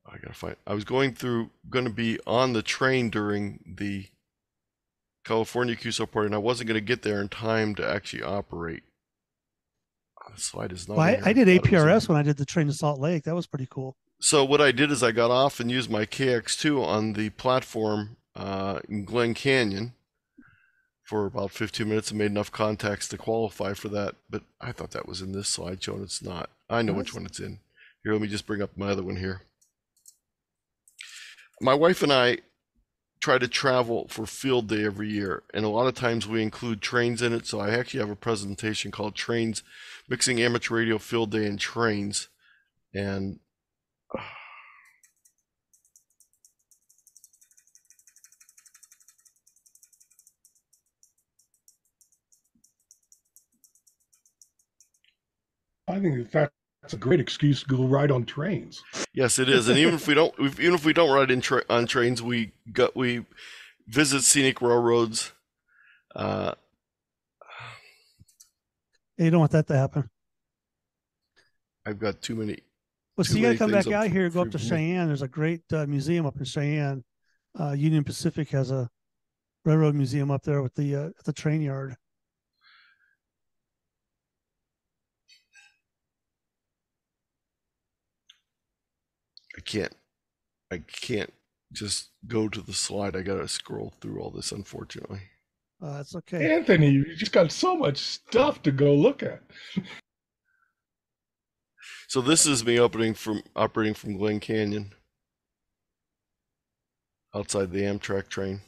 I gotta find, I was going to be on the train during the California QSO party, and I wasn't going to get there in time to actually operate. The slide is not. Well, I did APRS when I did the train to Salt Lake. That was pretty cool. So what I did is I got off and used my KX2 on the platform in Glen Canyon for about 15 minutes and made enough contacts to qualify for that. But I thought that was in this slideshow, and it's not. I know which one it's in. Here, let me just bring up my other one here. My wife and I try to travel for field day every year, and a lot of times we include trains in it. So I actually have a presentation called Trains, Mixing Amateur Radio Field Day and Trains. And I think that's a great excuse to go ride on trains. Yes, it is. And even if we don't ride on trains, we visit scenic railroads. You don't want that to happen. I've got too many. Well, so you got to come back out here, go up to Cheyenne. There's a great museum up in Cheyenne. Union Pacific has a railroad museum up there with the train yard. I can't just go to the slide. I gotta scroll through all this, unfortunately. That's okay. Anthony, you just got so much stuff to go look at. So this is me operating from Glen Canyon, outside the Amtrak train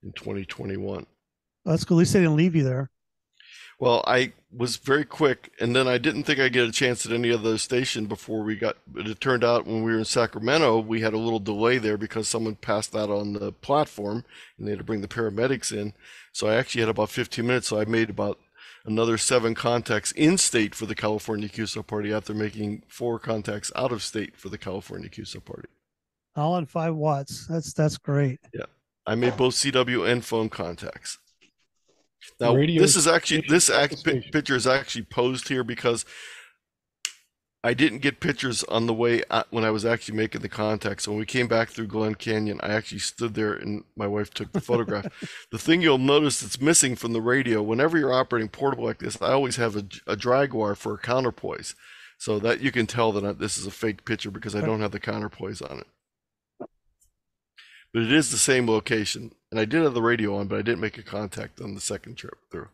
in 2021. That's cool. At least they didn't leave you there. Well, I was very quick, and then I didn't think I'd get a chance at any other station before we got, but it turned out when we were in Sacramento, we had a little delay there because someone passed out on the platform, and they had to bring the paramedics in. So I actually had about 15 minutes, so I made about another 7 contacts in state for the California QSO party after making 4 contacts out of state for the California QSO party. All on 5 watts. That's great. Yeah. I made both CW and phone contacts. Now, this picture is actually posed here because I didn't get pictures on the way when I was actually making the contact. So when we came back through Glen Canyon, I actually stood there and my wife took the photograph. The thing you'll notice that's missing from the radio, whenever you're operating portable like this, I always have a drag wire for a counterpoise. So that you can tell that this is a fake picture because I don't have the counterpoise on it. But it is the same location. And I did have the radio on, but I didn't make a contact on the second trip through.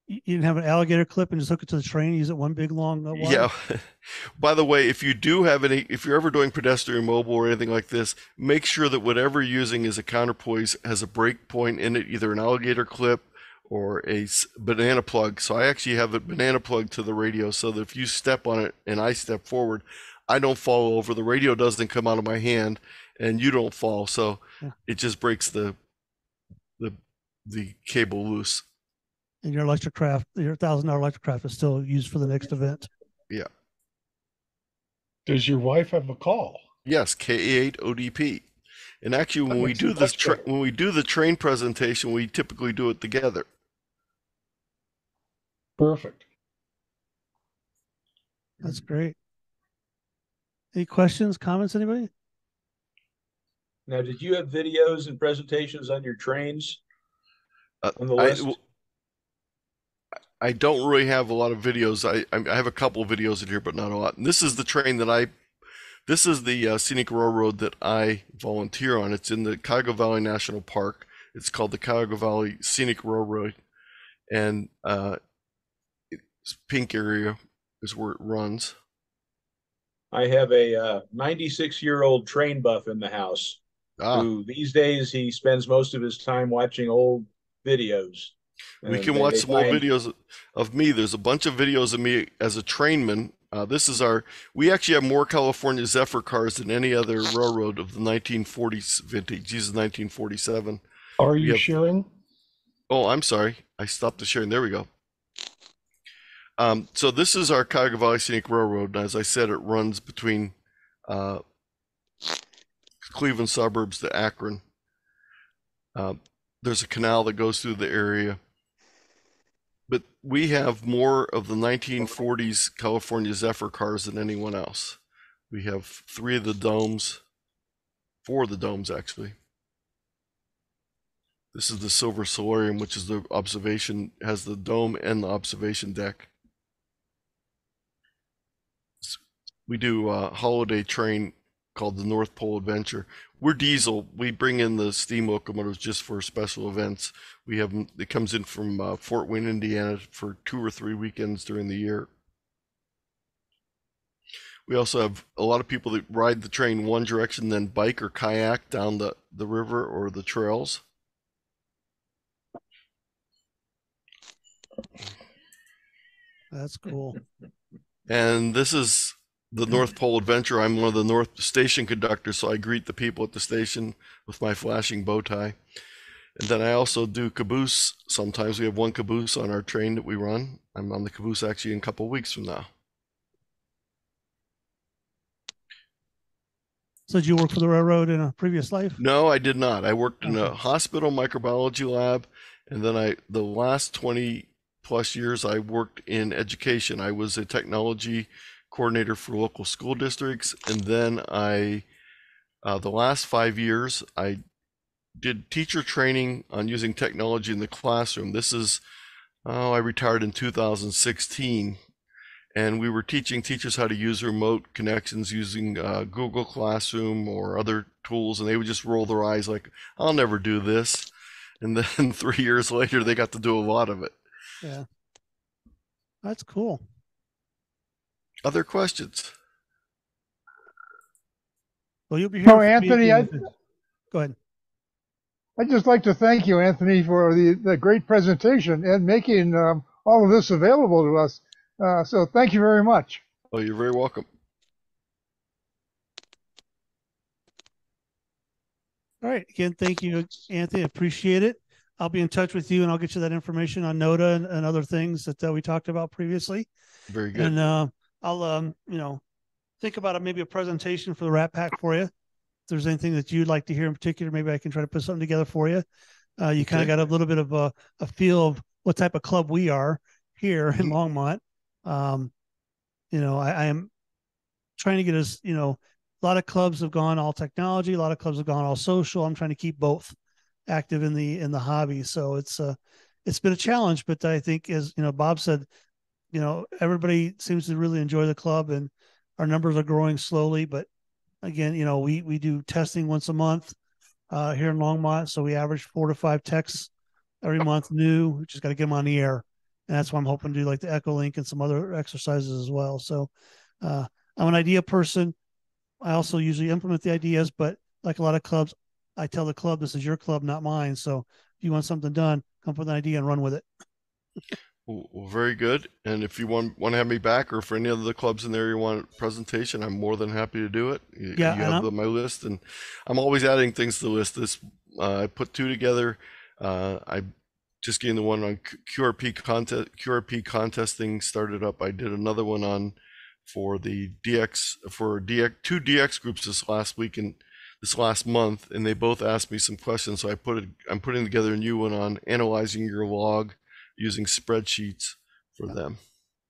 You didn't have an alligator clip and just hook it to the train, use it one big long wire? Yeah. By the way, if you're ever doing pedestrian mobile or anything like this, make sure that whatever you're using as a counterpoise has a break point in it, either an alligator clip or a banana plug. So I actually have a banana plug to the radio so that if you step on it and I step forward, I don't fall over. The radio doesn't come out of my hand and you don't fall. So it just breaks the cable loose. And your $1,000 electric craft is still used for the next event. Yeah. Does your wife have a call? Yes, KA8 ODP. And actually, when we do this, when we do the train presentation, we typically do it together. Perfect. That's great. Any questions, comments, anybody? Now, did you have videos and presentations on your trains on the list? I don't really have a lot of videos. I have a couple of videos in here, but not a lot. And this is the train that this is the scenic railroad that I volunteer on. It's in the Cuyahoga Valley National Park. It's called the Cuyahoga Valley Scenic Railroad, and it's pink area is where it runs. I have a 96-year-old train buff in the house who these days he spends most of his time watching old videos. We can watch some old videos of me. There's a bunch of videos of me as a trainman. This is we actually have more California Zephyr cars than any other railroad of the 1940s vintage. This is 1947. Are you sharing? Oh, I'm sorry. I stopped the sharing. There we go. So this is our Cuyahoga Valley Scenic Railroad. And as I said, it runs between Cleveland suburbs to Akron. There's a canal that goes through the area. But we have more of the 1940s California Zephyr cars than anyone else. We have 3 of the domes, 4 of the domes actually. This is the Silver Solarium, which is the observation, has the dome and the observation deck. We do a holiday train called the North Pole Adventure. We're diesel. We bring in the steam locomotives just for special events. We have it comes in from Fort Wayne, Indiana for 2 or 3 weekends during the year. We also have a lot of people that ride the train one direction, then bike or kayak down the river or the trails. That's cool. And this is the North Pole Adventure. I'm one of the North Station conductors, so I greet the people at the station with my flashing bow tie. And then I also do caboose. Sometimes we have one caboose on our train that we run. I'm on the caboose actually in a couple of weeks from now. So did you work for the railroad in a previous life? No, I did not. I worked in a hospital microbiology lab, and then the last 20 plus years I worked in education. I was a technology coordinator for local school districts, and then the last 5 years I did teacher training on using technology in the classroom. This is I retired in 2016, and we were teaching teachers how to use remote connections using Google Classroom or other tools, and they would just roll their eyes like, I'll never do this. And then 3 years later they got to do a lot of it. Yeah, that's cool. Other questions? Well, you'll be here. No, Anthony, go ahead. I'd just like to thank you, Anthony, for the great presentation and making all of this available to us. So thank you very much. Oh, you're very welcome. All right. Again, thank you, Anthony. Appreciate it. I'll be in touch with you, and I'll get you that information on NOTA and other things that we talked about previously. Very good. And I'll think about maybe a presentation for the Rat Pack for you. If there's anything that you'd like to hear in particular, maybe I can try to put something together for you. You kind of got a little bit of a feel of what type of club we are here in Longmont. I am trying to get us, a lot of clubs have gone all technology, a lot of clubs have gone all social. I'm trying to keep both active in the hobby. So it's been a challenge, but I think, as Bob said, everybody seems to really enjoy the club, and our numbers are growing slowly. But again, we do testing once a month here in Longmont. So we average 4 to 5 texts every month new. We just got to get them on the air. And that's why I'm hoping to do like the Echo Link and some other exercises as well. So I'm an idea person. I also usually implement the ideas, but like a lot of clubs, I tell the club, this is your club, not mine. So if you want something done, come up with an idea and run with it. Well, very good. And if you want to have me back, or for any other clubs in there you want a presentation, I'm more than happy to do it. You have my list, and I'm always adding things to the list. I put 2 together. I just getting the one on QRP contesting started up. I did another one for the DX 2 DX groups this last week, and this last month, and they both asked me some questions. So I'm putting together a new one on analyzing your log using spreadsheets for them.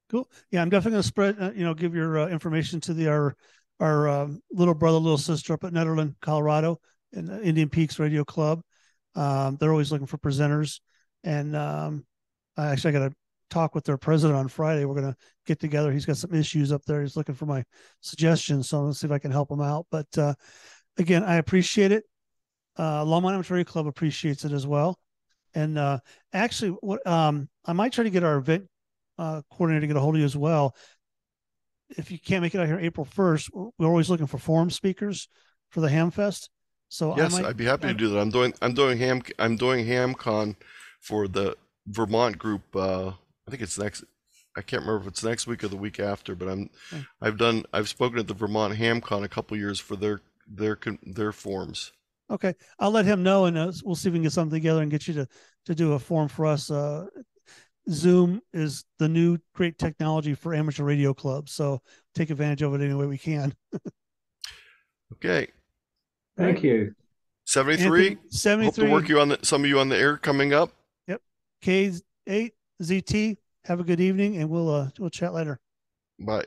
Cool. Yeah, I'm definitely going to spread, give your information to our little brother, little sister up at Netherland, Colorado, in the Indian Peaks Radio Club. They're always looking for presenters, and I got to talk with their president on Friday. We're going to get together. He's got some issues up there. He's looking for my suggestions, so I'm going to see if I can help him out. But again, I appreciate it. Longmont Amateur Radio Club appreciates it as well. And actually, what I might try to get our event coordinator to get a hold of you as well. If you can't make it out here April 1st, we're always looking for forum speakers for the Hamfest. So yes, I'd be happy to do that. I'm doing HamCon for the Vermont group. I think it's next. I can't remember if it's next week or the week after, but I've spoken at the Vermont HamCon a couple years for their forums. Okay, I'll let him know, and we'll see if we can get something together and get you to do a forum for us. Zoom is the new great technology for amateur radio clubs, so take advantage of it any way we can. Okay. Thank you. 73. 73. Hope to work some of you on the air coming up. Yep. K8 ZT. Have a good evening, and we'll chat later. Bye.